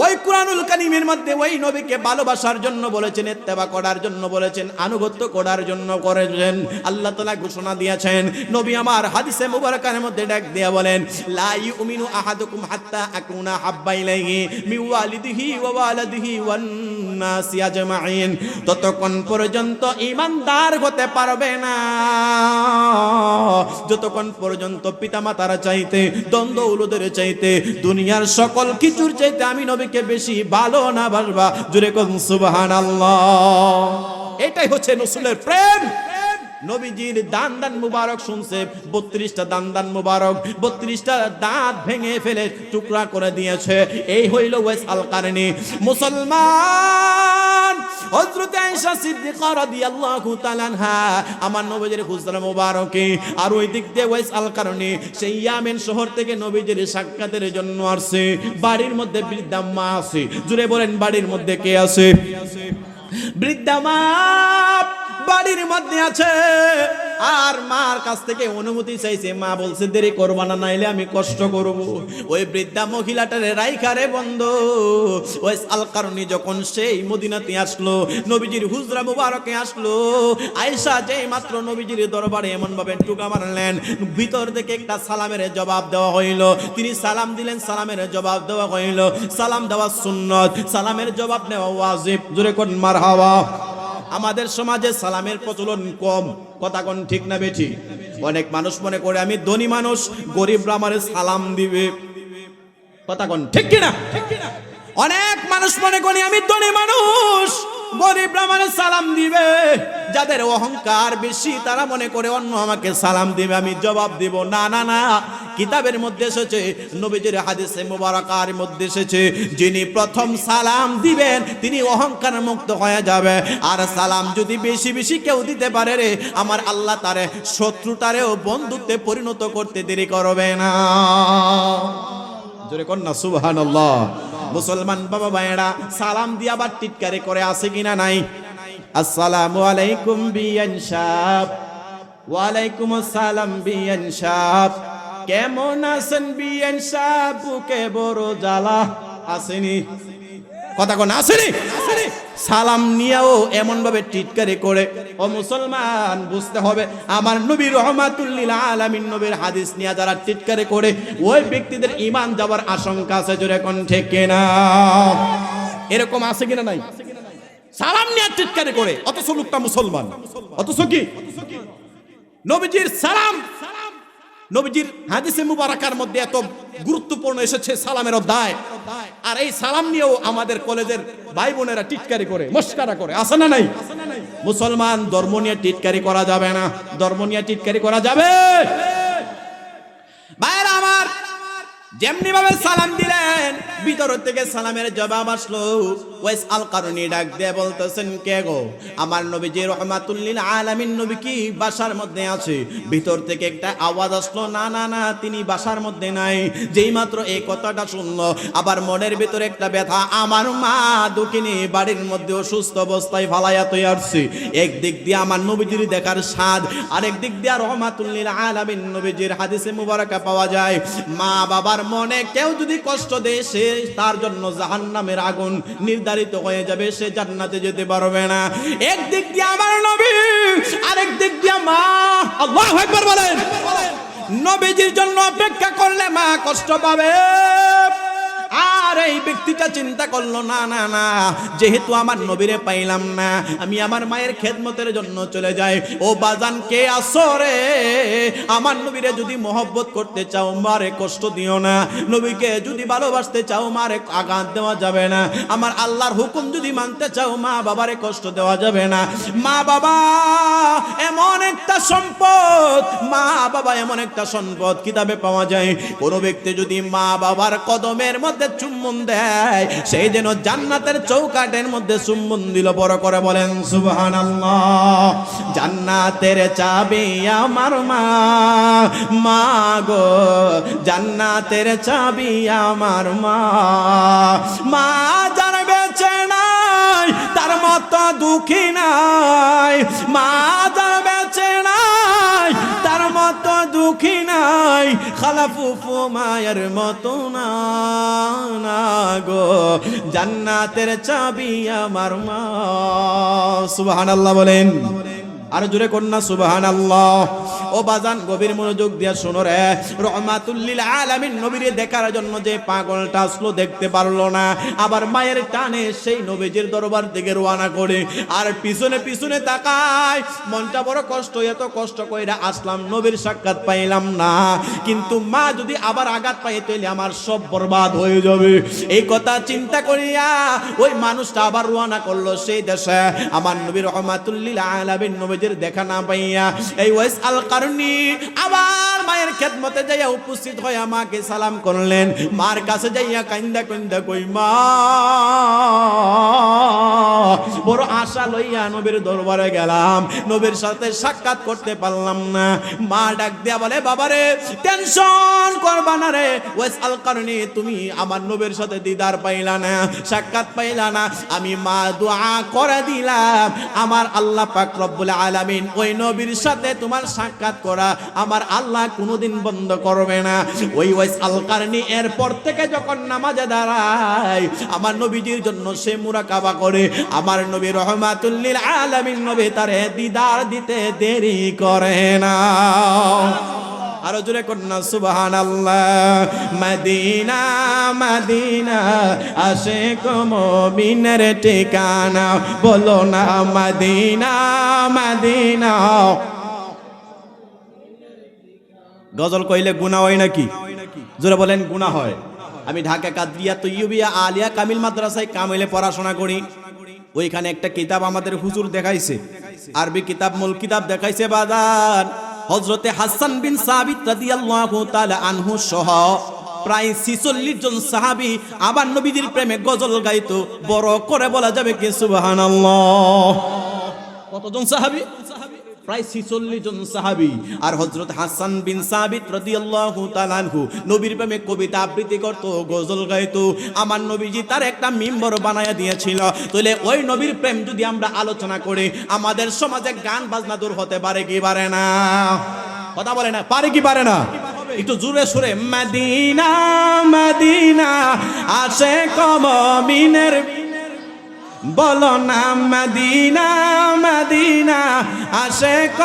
ওই কুরআনুল কারীমের মধ্যে ওই নবীকে ভালোবাসার জন্য বলেছেন, ইত্তেবা করার জন্য বলেছেন, আনুগত্য করার জন্য করেছেন। আল্লাহ তাআলা ঘোষণা দিয়েছেন, নবী আমার হাদিসে মুবারকার মধ্যে ডাক দিয়া বলেন, লা ইউমিনু আহাদুকুম হাত্তা আকুনা হাব্বা ইলাইহি মিন ওয়ালিদিহি ওয়া ওয়ালাদিহি ওয়ান নাসি আজমাইন, ততক্ষণ পর্যন্ত ঈমানদার হতে পারবে না যতক্ষণ পর্যন্ত পিতামাতার চাইতে, দ্বন্দ্ব উলুদের চাইতে, দুনিয়ার সকল কিছুর চাইতে আমি নবীকে বেশি ভালো না বাসবা। জোরে কোন সুবহানাল্লাহ। এটাই হচ্ছে রাসূলের প্রেম। নবীজির দান দান মুবারক শুনছে, 32টা দান মুবারক 32টা দাঁত ভেঙে ফেলে টুকরা করে দিয়েছে। এই হইল ওয়াইস আল কারনী। মুসলমান হযরত আয়েশা সিদ্দিকা রাদিয়াল্লাহু তাআলা আনহা আমার নবীজির হুজরা মুবারকে, আর ওই দিক দিয়ে ওয়াইস আল কারনী সেই ইয়ামেন শহর থেকে নবীজির সাক্ষাতের জন্য আসছে। বাড়ির মধ্যে বৃদ্ধা মা আছে। জুড়ে বলেন, বাড়ির মধ্যে কে আছে? বৃদ্ধা মা বাড়ির মধ্যে আছে। আর মার কাছ থেকে অনুমতি চাইছে। মা বলছে দেরি করবা না, নাইলে আমি কষ্ট করব। ওই বৃদ্ধা মহিলাটারে রাইখারে বন্ধ। ওই আল কারণী যখন সেই মদিনাতে আসলো, নবীজির হুজরা মুবারকে আসলো, আয়েশা যেই মাত্র নবীজির দরবারে এমন ভাবে টুকা মারলেন, ভিতর থেকে একটা সালামের জবাব দেওয়া হইল। তিনি সালাম দিলেন, সালামের জবাব দেওয়া হইল। সালাম দেওয়া সুন্নত, সালামের জবাব নেওয়া ওয়াজিব। জোরে কোন মারহাবা। আমাদের সমাজে সালামের প্রচলন কম, কথা কোন ঠিক না বেঠি? অনেক মানুষ মনে করে আমি ধনী মানুষ, গরিবরা আমারে সালাম দিবে, কথা কোন ঠিক কিনা? অনেক মানুষ মনে করি আমি ধনী মানুষ, গরিবরা আমারে সালাম দিবে। যাদের অহংকার বেশি তারা মনে করে অন্য আমাকে সালাম দিবে, আমি জবাব দিব। না না না, কিতাবের মধ্যে এসেছে, নবীজির হাদিসে মুবারাকার মধ্যে এসেছে, যিনি প্রথম সালাম দিবেন তিনি অহংকার মুক্ত হয়ে যাবে। আর সালাম যদি বেশি বেশি কেউ দিতে পারে রে, আমার আল্লাহ তারে শত্রুটারেও বন্ধুত্বে পরিণত করতে দেরি করবে না। জোরে কোন না সুবহানাল্লাহ। মুসলমান বাবা ভাইরা সালাম দিয়ে আবার টিটকারি করে, আছে কিনা নাই? আসসালামু আলাইকুম বিয়ান সাহেব। ওয়ালাইকুম আসসালাম বিয়ান সাহেব। কেমন আছেন বিয়ান সাহেব? বুকে বড় জ্বালা। আসেনি? কথা কোন আসেনি? সালাম নিয়েও এমন ভাবে টিটকারি করে। ও মুসলমান, বুঝতে হবে আমার নবী রাহমাতুল লিল আলামিন নবীর হাদিস নিয়ে যারা টিটকারি করে, ওই ব্যক্তিদের ঈমান যাওয়ার আশঙ্কা আছে। জোরে কোন ঠিক কিনা? এরকম আছে কিনা নাই? সালাম নিয়ে টিটকারি করে, অথচ লোকটা মুসলমান। অথচ কি নবীজির সালাম, নবীজির হাদিসে মুবারাকার মধ্যে এত গুরুত্বপূর্ণ এসেছে সালামের অধ্যায়, আর এই সালাম নিয়েও আমাদের কলেজের ভাই বোনেরা টিটকারি করে, মস্কারা করে। আছে না নাই? মুসলমান, ধর্ম নিয়ে টিটকারি করা যাবে না। ধর্ম নিয়ে টিটকারি করা যাবে? ভাইরা আমার, যেমনি ভাবে সালাম দিলেন, ভিতর থেকে সালামের জবাব আসলো। ওয়াইস আল কারণী ডাক দিয়ে বলতেছেন, কে গো? আমার নবীজি রাহমাতুল লিল আলামিন নবী কি বাসার মধ্যে আছে? ভিতর থেকে একটা আওয়াজ আসলো, না না না, তিনি বাসার মধ্যে নাই। যেই মাত্র এই কথাটা শুনলো, আবার মনের ভিতরে একটা ব্যথা, আমার মা দুঃখিনী বাড়ির মধ্যে অসুস্থ অবস্থায় ফালাইয়া তুই আসছি। একদিক দিয়ে আমার নবীজির দেখার স্বাদ, আরেক দিক দিয়ে রাহমাতুল লিল আলামিন নবীজির হাদিসে মুবারাকা পাওয়া যায়, মা বাবার মনে কেউ যদি কষ্ট দেয়, সে তার জন্য জাহান্নামের আগুন নির্ধারিত হয়ে যাবে, সে জান্নাতে যেতে পারবে না। একদিক দিয়ে আমার নবী, আরেক দিক দিয়ে মা। আল্লাহু আকবার বলেন। নবীজির জন্য অপেক্ষা করলে মা কষ্ট পাবে। আর এই ব্যক্তিটা চিন্তা করলো, না না না, যেহেতু আমার নবীরে পাইলাম না, আমি আমার মায়ের খেদমতের জন্য চলে যাই। ও বাজান, কে আসো রে? আমার নবীরে যদি মহব্বত করতে চাও, মারে কষ্ট দিও না। নবীকে যদি ভালোবাসতে চাও, মারে আঘাত দেওয়া যাবে না। আমার আল্লাহর হুকুম যদি মানতে চাও, মা বাবারে কষ্ট দেওয়া যাবে না। মা বাবা এমন একটা সম্পদ, মা বাবা এমন একটা সম্পদ, কিতাবে পাওয়া যায়, কোন ব্যক্তি যদি মা বাবার কদমের মধ্যে চুম্বন দেয়, সেই যেন জান্নাতের চৌকাঠের মধ্যে চুম্বন দিল। বড় করে বলেন সুবহানাল্লাহ। জান্নাতের চাবি আমার মা, মা গো, জান্নাতের চাবি আমার মা। মা যার বেঁচে নাই, তার মতো দুঃখী নাই। মা যার বেঁচে নাই, তার মতো দুঃখী নাই। খালা ফুফু মায়ের মতো না গো, জান্নাতের চাবি আমার মা। সুবহানাল্লাহ বলেন। আর জোরে কন্যা সুবহানাল্লাহ। ও বাজান, গভীর মনোযোগ দিয়ে শোনো রে। রাহমাতুল লিল আলামিন নবীরে দেখার জন্য যে পাগলটা আসলো, দেখতে পারলো না, আবার মায়ের টানে সেই নবীজির দরবার থেকে রওনা করে, আর পিছনে পিছনে তাকায়। মনটা বড় কষ্ট, এত কষ্ট কইরা আসলাম, নবীর সাক্ষাৎ পাইলাম না। কিন্তু মা যদি আবার আঘাত পায়, তাহলে আমার সব বরবাদ হয়ে যাবে। এই কথা চিন্তা করিয়া ওই মানুষটা আবার রওনা করলো সেই দেশে। আমার নবী রাহমাতুল লিল আলামিন নবীজির দেখা না পাইয়া, এই ওয়াইস আল কারণী আবার মায়ের খেদমতে যাইয়া উপস্থিত হইয়া মাকে সালাম করলেন। মার কাছে যাইয়া কান্দা কান্দা কই, মা বড় আশা লইয়া নবীর দরবারে গেলাম, নবীর সাথে সাক্ষাৎ করতে পারলাম না। মা ডাক দিয়া বলে, বাবারে টেনশন করবা না রে ওয়াইস আল কারনী, তুমি আমার নবীর সাথে দিদার পাইলা না, সাক্ষাৎ পাইলা না, আমি মা দোয়া করে দিলাম আমার আল্লাহ পাক রব্বুল আলামিন ওই নবীর সাথে তোমার সাক্ষাৎ করা আমার আল্লাহ কোনোদিন বন্ধ করবে না। ওই ওয়াইস আল কারনী এরপর থেকে যখন নামাজে দাঁড়ায় আমার নবীজির জন্য সে মুরাকাবা করে, আমার নবী রহমাতুল লিল আলামিন নবী তারে দিদার দিতে দেরি করে না। আরো জোরে কন্যা সুবহানাল্লাহ। মদিনা মদিনা আশিক মুমিনের ঠিকানা, বলো না মদিনা মদিনা। গজল কইলে গুনাহ হয় নাকি? জোরে বলেন গুনাহ হয়। আমি ঢাকা কাদরিয়া তৈয়বিয়া আলিয়া কামিল মাদ্রাসায় কামিলে পড়াশোনা করি। ওইখানে একটা কিতাব আমাদের হুজুর দেখাইছে, আরবি কিতাব, মূল কিতাব দেখাইছে বাজার। হযরতে হাসান বিন সাবিত রাদিয়াল্লাহু তাআলা আনহু সহ প্রায় 46 জন সাহাবী আবার নবীজির প্রেমে গজল গাইতো। বড় করে বলা যাবে কি সুবহানাল্লাহ। কতজন সাহাবী? প্রায় 46 জন সাহাবী। আর হযরত হাসান বিন সাবিত রাদিয়াল্লাহু তাআলা আনহু নবীর প্রেমে কবিতা আবৃত্তি করত, গজল গাইতো। আমার নবীজি তার একটা মিম্বর বানায়া দিয়েছিল। তাহলে ওই নবীর প্রেম যদি আমরা আলোচনা করি, আমাদের সমাজে গান বাজনা দূর হতে পারে কি পারে না? কথা বলে না, পারে কি পারে না? একটু জোরে সুরে মদিনা মদিনা আশিক মুমিনের, বলো না মদিনা মদিনা আশিক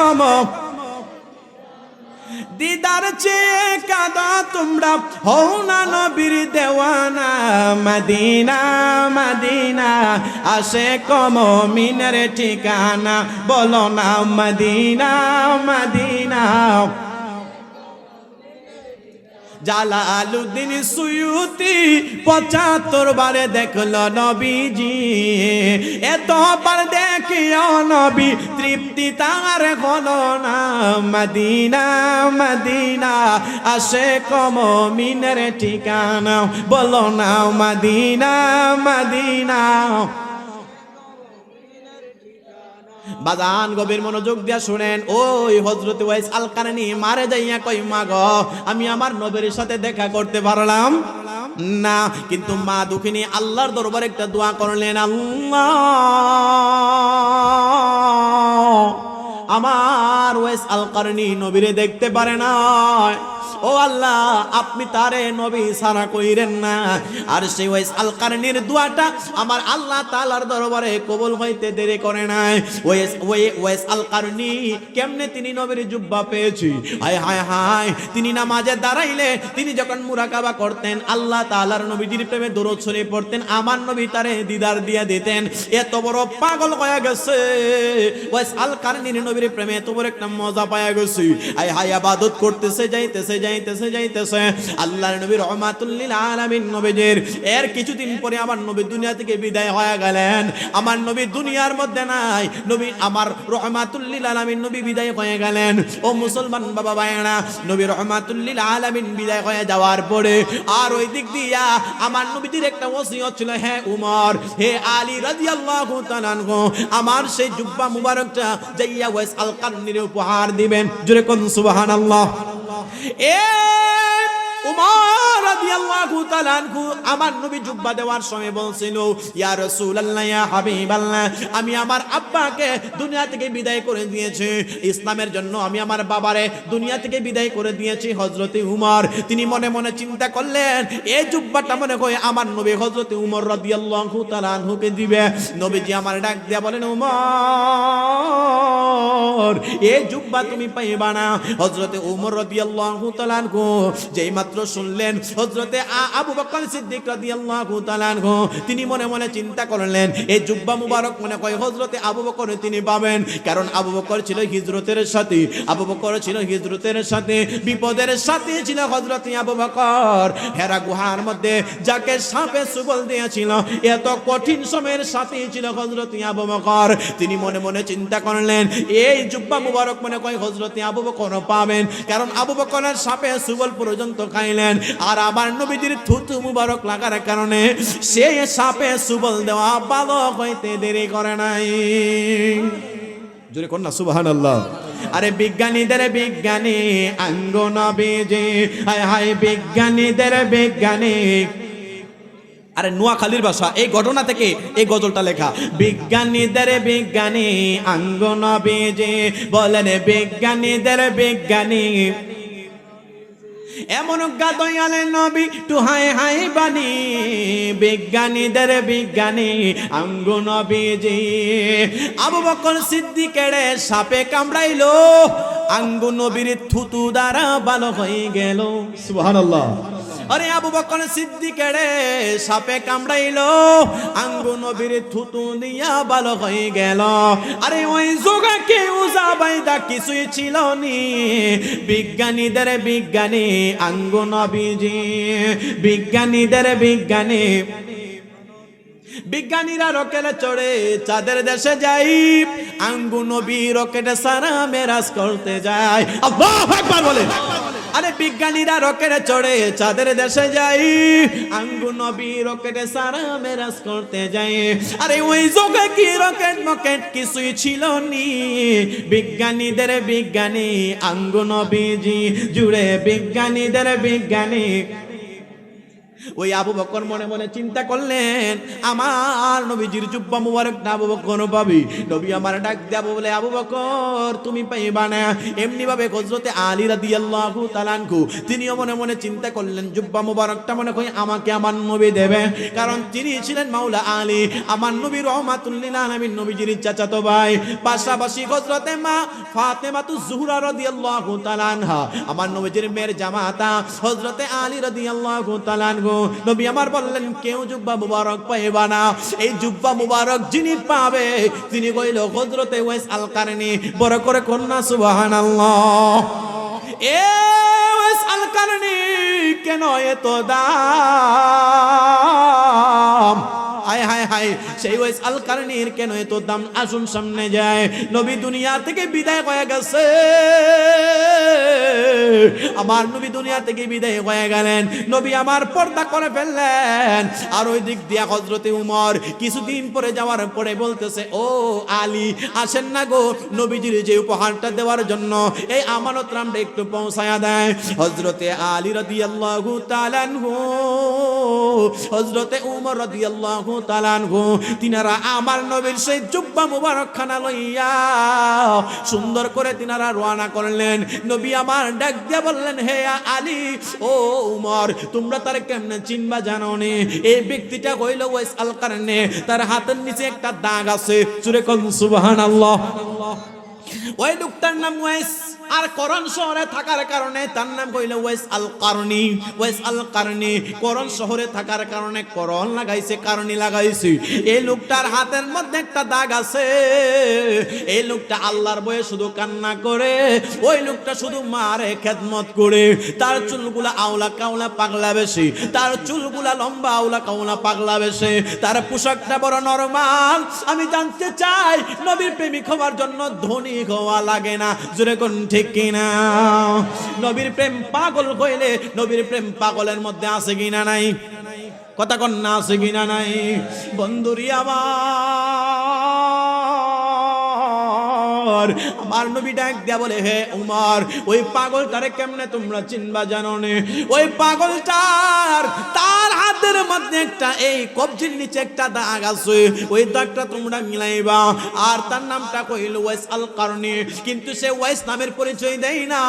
দিদার চেয়ে কাঁদো তোমরা, হও না নবীর দেওয়ানা। মদিনা মদিনা আশিক মুমিনের ঠিকানা, বলো না মদিনা মদিনা। জালালউদ্দিন সুয়ুতি 75 বারে দেখলো নবীজি, এতবার দেখিও নবী তৃপ্তি তার হলো না। মদিনা মদিনা আশিক মুমিনের ঠিকানা, বলো না মদিনা মদিনা। বাজান গভীর মনোযোগ দিয়া শুনেন। ওই হযরত ওয়াইস আল কারনী মারে যাইয়া কই, মা গো আমি আমার নবীর সাথে দেখা করতে পারলাম না। কিন্তু মা দুঃখিনী আল্লাহর দরবারে একটা দোয়া করলেন, আল্লাহ আমার ওয়াইস আল কারনী নবীরে দেখতে পারে না, ও আল্লাহ আপনি তারে নবী সারা কইরেন না। আর সেই ওয়াইস আল কারনীর দোয়াটা আমার আল্লাহ তাআলার দরবারে কবুল হইতে দেরি করে নাই। ওয়াইস আল কারনী কেমনে তিনি নবীর জুব্বা পেয়েছি, হায় হায় হায়। তিনি নামাজে দাঁড়াইলে তিনি যখন মুরাকাবা করতেন, আল্লাহ তাআলার নবীজির প্রেমে দরুদ শরীফ পড়তেন, আমার নবী তারে দিদার দিয়া দিতেন। এত বড় পাগল হয়ে গেছে ওয়াইস আল কারনীর নবীর প্রেমে, এত বড় একটা মজা পায়া গেছে। হায় হায় ইবাদত করতেছে যাইতেছে যাইতেছে যাইতেছে আল্লাহর নবী রহমাতুল লিল আলামিন নবীজির এর কিছুদিন পরে আমার নবী দুনিয়া থেকে বিদায় হয়ে গেলেন। আমার নবী দুনিয়ার মধ্যে নাই, নবী আমার রহমাতুল লিল আলামিন নবী বিদায় হয়ে গেলেন। ও মুসলমান বাবা ভাইরা, নবী রহমাতুল লিল আলামিন বিদায় হয়ে যাওয়ার পরে আর ওই দিক দিয়া আমার নবীজির একটা ওসিয়ত ছিল, হে উমর, হে আলী রাদিয়াল্লাহু তাআলা আনহু, আমার সেই জুব্বা মুবারকটা যাইয়া ওয়াইস আল কারনীর উপহার দিবেন। জোরে কোন সুবহানাল্লাহ। এ উমর রাদিয়াল্লাহু তাআলা আনহু আমার নবী জুব্বা দেওয়ার সময় বলছিল, ইয়া রাসূলুল্লাহ ইয়া হাবিবাল্লাহ, আমি আমার আব্বাকে দুনিয়া থেকে বিদায় করে দিয়েছি, ইসলামের জন্য আমি আমার বাবারে দুনিয়া থেকে বিদায় করে দিয়েছি। হযরতে উমর তিনি মনে মনে চিন্তা করলেন, এই জুব্বাটা মনে হয় আমার নবী হযরতে উমর রাদিয়াল্লাহু তাআলা আনহুকে দিবে। নবীজি আমার ডাক দিয়া বলেন, উমর এই জুব্বা তুমি পাইবা না। হযরতে উমর রাদিয়াল্লাহু তাআলা আনহু যেই মাত্র শুনলেন হযরতে আবু বকর সিদ্দিক রাদিয়াল্লাহু তাআলা আনহু, তিনি মনে মনে চিন্তা করলেন এই জুব্বা মুবারক মনে হয় হযরতে আবু বকর তিনি পাবেন, কারণ আবু বকর ছিল হিজরতের সাথী, আবু বকর ছিল হিজরতের সাথে, বিপদের সাথে ছিল হযরতে আবু বকর। হেরা গুহার মধ্যে যাকে সাপে সুবল দিয়েছিল, এত কঠিন সময়ের সাথে ছিল হযরতে আবু বকর। তিনি মনে মনে চিন্তা করলেন এই জুব্বা মুবারক মনে কয় হযরতে আবু বকর পাবেন, কারণ আবু বকরের সাপে সুবল পর্যন্ত খাইলেন, আর আমার নবীজির থুতু মুবারক লাগার কারণে সেই সাপে সুবল দেওয়া ভালো হইতে দেরি করে নাই। জোরে কোন না সুবহানাল্লাহ। আরে বিজ্ঞানীদের বিজ্ঞানী আঙ্গ নবীজি, হায় হায় বিজ্ঞানীদের বিজ্ঞানী। আরে নোয়াখালীর ভাষা, এই ঘটনা থেকে এই গজলটা লেখা। বিজ্ঞানীদের বিজ্ঞানী আঙ্গ নবীজি, বলেন বিজ্ঞানীদের বিজ্ঞানী, এমন গাদয়ালে নবী টু হাই হাই বাণী। বিজ্ঞানীদের বিজ্ঞানী আঙ্গ নবীজি। আবু বকর সিদ্দিকের সাপে কামড়াইলো, আঙ্গ নবীর থুতু দ্বারা ভালো হয়ে গেল। সুবহানাল্লাহ। আরে আবু বকর সিদ্দিকের সাপে কামড়াইলো, আঙ্গু নবীর থুতু দিয়া ভালো হয়ে গেল। আরে ওই যোগা কেউ যাবাইদা কিছুই ছিল নি। বিজ্ঞানীদের বিজ্ঞানী আঙ্গু নবীজি, বিজ্ঞানীদের বিজ্ঞানী। বিজ্ঞানীরা রকেটে চড়ে চাঁদের দেশে যাই, আঙ্গু নবী রকেটে সারা মেরাজ করতে যায়। আল্লাহু আকবার বলে। আরে বিজ্ঞানীরা রকেটে চড়ে চাঁদের দেশে যাই, আঙ্গু নবী রকেটে সারা মেরাজ করতে যায়। আরে ওই যোগে কি রকেট মকেট কিছুই ছিল নি। বিজ্ঞানীদের বিজ্ঞানী আঙ্গু নবীজি জুড়ে বিজ্ঞানীদের বিজ্ঞানী। ওই আবু বকর মনে মনে চিন্তা করলেন, আমার নবীজির জুব্বা মুবারক না আবু বকর পাবি। নবী আমার ডাক দেব বলে, আবু বকর তুমি পাইবা না। এমনি ভাবে হযরতে আলী রাদিয়াল্লাহু তাআলা আনহু তিনিও মনে মনে চিন্তা করলেন, জুব্বা মুবারকটা মনে হয় আমাকে আমার নবী দেবে, কারণ তিনি ছিলেন মাওলা আলী, আমার নবী রহমাতুল লিল আলামিন, নবীজির চাচাতো ভাই। পাশাপাশি হযরতে মা ফাতেমাতুজ জোহরা রাদিয়াল্লাহু তাআলা আনহা, আমার নবীজির মেয়ের জামাতা হযরতে আলী রাদিয়াল্লাহু তাআলা আনহু। নবী আমার বললেন, কেউ জুব্বা মুবারক পাইবা না। এই জুব্বা মুবারক যিনি পাবে তিনি কইল হযরতে ওয়াইস আল কারনী। বড় করে কন্যা সুবহানাল্লাহ। এ ওয়াইস আল কারনী কেন এত দাম? হায় হায় হায়, সেই ওয়াইস আল কারনীর কেন এত দাম? আসুন সামনে যায়। নবী দুনিয়া থেকে বিদায় হয়ে গেছে, আমার নবী দুনিয়া থেকে বিদায় হয়ে গেলেন। নবী আমার পর্দা করে ফেললেন। আর ওই দিক দিয়া হযরতে উমর কিছুদিন পরে যাওয়ার পরে বলতেছে, ও আলী আসেন না গো, নবীজির যে উপহারটা দেওয়ার জন্য এই আমানত রামটা একটু পৌঁছায়া দেয়। হযরতে আলী রাদিয়াল্লাহু তাআলা আনহু, হযরতে উমর রাদিয়াল্লাহু তাআলা আনহু, তিনারা আমার নবীর সেই জুব্বা মুবারক খানা লইয়া সুন্দর করে তিনারা রওনা করলেন। নবী আমার ডাক দিয়ে বললেন, হে আলী ও উমর, তোমরা তার কেমনে চিনবা জানো নি? এই ব্যক্তিটা হইল ওয়াইস আল কারনী, তার হাতের নিচে একটা দাগ আছে। জোরে কোন সুবহানাল্লাহ। ওই লোকটার নাম ওয়াইস, আর করণ শহরে থাকার কারণে তার নাম কইল ওয়াইস আল কারনী। ওয়াইস আল কারনী করণ শহরে থাকার কারণে করণ লাগাইছে, কারণী লাগাইছে। এই লোকটার হাতের মধ্যে একটা দাগ আছে। এই লোকটা আল্লাহর ভয়ে শুধু কান্না করে, ওই লোকটা শুধু মারে খেদমত করে। তার চুলগুলা আওলা কাওলা পাগলা বেশি, তার চুলগুলা লম্বা আওলা কাওলা পাগলা বেশি, তার পোশাকটা বড় নরমাল। আমি জানতে চাই, নবীর প্রেমিক হওয়ার জন্য ধনী হওয়া লাগে না। জোরে কোন ঠিক কিনা? নবীর প্রেম পাগল হইলে, নবীর প্রেম পাগলের মধ্যে আছে কিনা নাই? কথা কন না, আছে কিনা নাই? বন্ধুরি আমার নবী ডাক দিয়া বলে, হে উমর, ওই পাগলটারে কেমনে তোমরা চিনবা জানো নে? ওই পাগলটার তার হাতের মধ্যে একটা এই কবজির নিচে একটা দাগ আছে, ওই দাগটা তোমরা মিলাইবা। আর তার নামটা কইল ওয়াইস আল কারনী, কিন্তু সে ওয়াইস নামের পরিচয় দেয় না।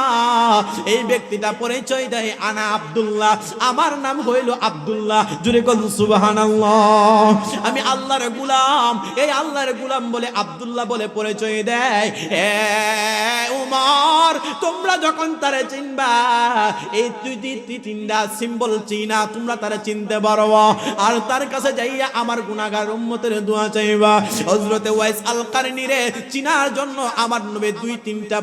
এই ব্যক্তিটা পরিচয় দেয়, আনা আব্দুল্লাহ, আমার নাম হইল আব্দুল্লাহ। জুরে কোন সুবহানাল্লাহ। আমি আল্লাহর গোলাম, এই আল্লাহর গোলাম বলে আব্দুল্লাহ বলে পরিচয় দেয়। উমর, তোমরা যখন তারে চিনবা, এই তিনটা সিম্বল চিনা তোমরা তারে চিনতে পারো। আর তার কাছে যাইয়া আমার গুনাহগার উম্মতের দোয়া চাইবা। হযরতে ওয়াইস আল কারনী রে চিনার জন্য আমার নবী দুই তিনটা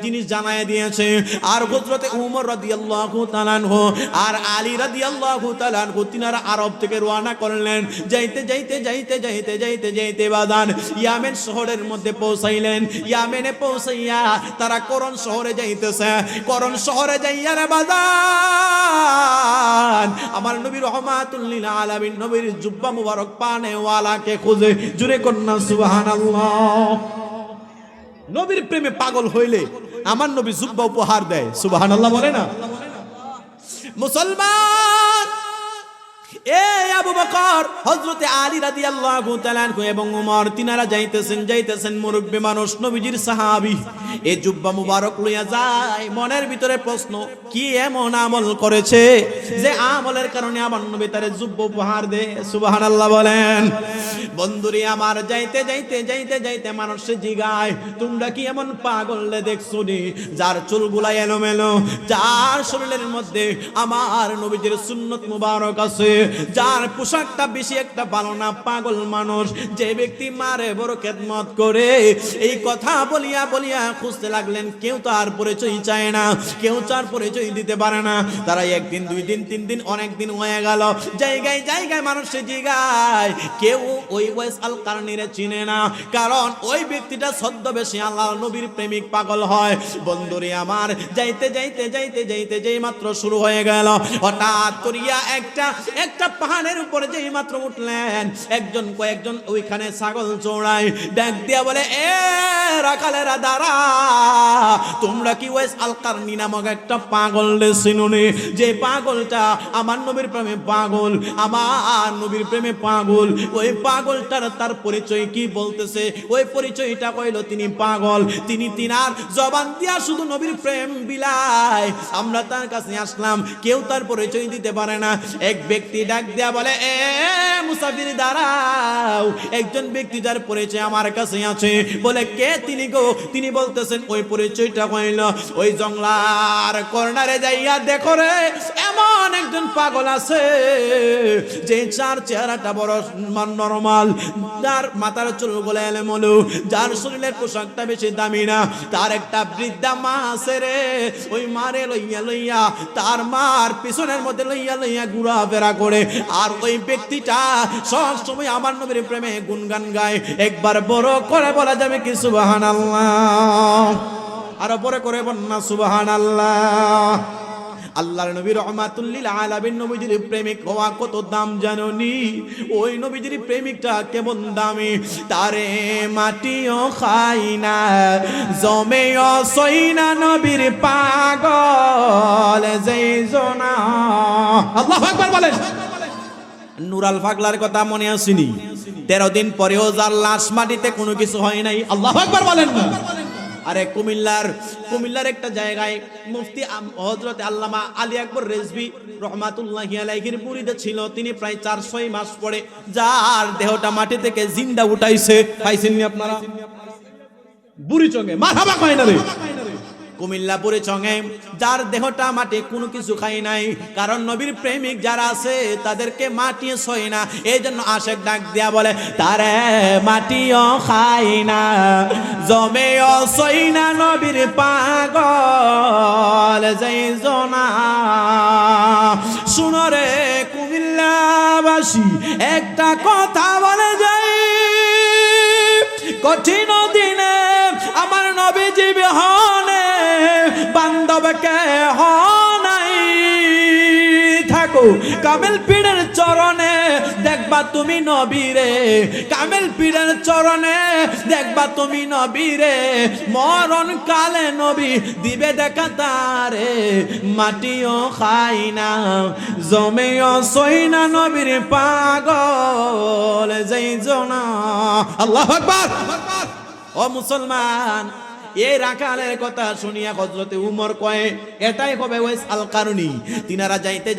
জিনিস জানায় দিয়েছে। আর হযরতে উমর রাদিয়াল্লাহু তাআলা আনহু আর আলী রাদিয়াল্লাহু তাআলা আনহু তিনারা আরব থেকে রওনা করলেন। যাইতে যাইতে যাইতে যাইতে যাইতে যাইতে বাদান ইয়ামেন শহরের মধ্যে পৌঁছাইলেন। ইয়ামেনে পৌঁছাইয়া তারা করণ শহরে যাইতেছে। করণ শহরে যাইয়া রে বাজান আমার নবী রহমাতুল লিল আলামিন নবীর জুব্বা মুবারক পানে ওয়ালাকে খুঁজে, জুরে কন্যা সুবহানাল্লাহ। নবীর প্রেমে পাগল হইলে আমার নবী জুব্বা উপহার দেয়, সুবহানাল্লাহ বলে না মুসলমান। এই আবু বকর, হযরত আলী রাদিয়াল্লাহু তাআলা আনহু এবং ওমর তিনারা যাইতেছেন মুরব্বি মানুষ, নবীজির সাহাবী। এই জুব্বা মুবারক লইয়া যায়, মনের ভিতরে প্রশ্ন, কি এমন আমল করেছে যে আমলের কারণে আমার নবী তারে জুব্বা উপহার দেয়, সুবহানাল্লাহ বলেন। বন্ধুরে আমার যাইতে যাইতে মানুষে জিগায়, তোমরা কি এমন পাগললে দেখছো নি যার চুলগুলা এলোমেলো, যার শরীরের মধ্যে আমার নবীজির সুন্নত মুবারক আছে, যার পোশাকটা বেশি একটা ভালো না, পাগল মানুষ, যে ব্যক্তি মারে বড় খেদমত করে। এই কথা বলিয়া খুঁজতে লাগলেন। কেউ তার পরিচয় চায় না, কেউ তার পরিচয় দিতে পারে না। তারা একদিন, 2 দিন, 3 দিন, অনেক দিন হয়ে গেল। জায়গায় মানুষে জিগায়, কেউ ওই ওয়াইস আল কারনিরে চিনে না, কারণ ওই ব্যক্তিটা ছদ্মবেশে আল্লাহর নবীর প্রেমিক পাগল হয়। বন্ধুরে আমার যাইতে যেই মাত্র শুরু হয়ে গেল, হঠাৎ করিয়া একটা পাহাড়ের উপরে যেই মাত্র উঠলেন, কয়েকজন ওইখানে ছাগল চড়ায়, ডাক দিয়া বলে, এ রাখালেরা দাঁড়া, তোমরা কি ওয়াইস আল কারনি নামক একটা পাগল চিনুনি? যে পাগলটা আমার নবীর প্রেমে পাগল, আমার নবীর প্রেমে পাগল। ওই পাগলটার তার পরিচয় কি বলতেছে, ওই পরিচয়টা কইল তিনি পাগল। তিনি তিনার জবান দিয়া শুধু নবীর প্রেম বিলায়। আমরা তার কাছে আসলাম, কেউ তার পরিচয় দিতে পারে না। এক ব্যক্তি ডাক দিয়া বলে, এ মুসাফির দাঁড়াও, একজন ব্যক্তি যার পরিচয় আমার কাছে আছে। বলে, কে তিনি গো? তিনি বলতেছেন, ওই পরিচয়টা কইল, ওই জঙ্গলার কর্নারে যাইয়া দেখো রে, এমন একজন পাগল আছে যে যার চেহারাটা বড় নরমাল, যার মাথার চুলগুলো এলোমেলো, যার শরীরের পোশাকটা বেশি দামি না। তার একটা বৃদ্ধা মা আছে রে, ওই মারে লইয়া তার মার পিছনের মধ্যে লইয়া ঘোরাফেরা করে। আর ওই ব্যক্তিটা সব সময় আমার নবীর প্রেমে গুনগান গায়। একবার বড় করে বলা যাবে কি সুবহানাল্লাহ? আরো বড় করে বন্না সুবহানাল্লাহ। আল্লাহর নবী রহমাতুল লিল আলামিন নবীজির প্রেমিক হওয়া কত দাম জানোনি? ওই নবীজির প্রেমিকটা কেমন দামি, তারে মাটিও খাই না, জমেও সই না, নবীর পাগল যেই জনা। আল্লাহু আকবার বলেন। নুরাল পাগলার কথা মনে আসেনি? 13 দিন পরেও যার লাশ মাটিতে কোনো কিছু হয় নাই। আল্লাহু আকবার বলেন না? আরে কুমিল্লার একটা জায়গায় মুফতি হযরত আল্লামা আলী আকবর রেজভী রহমাতুল্লাহি আলাইহির মুরিদ ছিল। তিনি প্রায় 4-6 মাস পরে যার দেহটা মাটি থেকে জিন্দা উঠাইছে। পাইছেননি আপনারা? বুড়িচঙ্গে মারহাবা কয় না রে, কুমিল্লা বুড়িচঙ্গে যার দেহটা মাটি কোনো কিছু খায় নাই, কারণ নবীর প্রেমিক যারা আছে তাদেরকে মাটি ছয় না। এই জন্য আশেক ডাক দিয়া বলে, তারে মাটিও খাই না, জমেও ছয় না, নবীর পাগল যেই জনা। শুনো রে কুমিল্লাবাসী, একটা কথা বলে যাই, কঠিন দিনে আমার নবীজি বিহনে বান্ধবকে হনাই থাকো। কামেল পীরের চরণে দেখবা তুমি নবীরে, কামেল পীরের চরণে দেখবা তুমি নবীরে। মরণ কালে নবী দিবে দেখা তারে, মাটিও খাই না, জমেও সই না, নবীর পাগল যেই জনা। আল্লাহু আকবার। ও মুসলমান, এই রাখালের কথা শুনিয়া হযরতে উমর কয়, এটাই হবে ওয়াইস আল কারনি। তিনারা যাইতে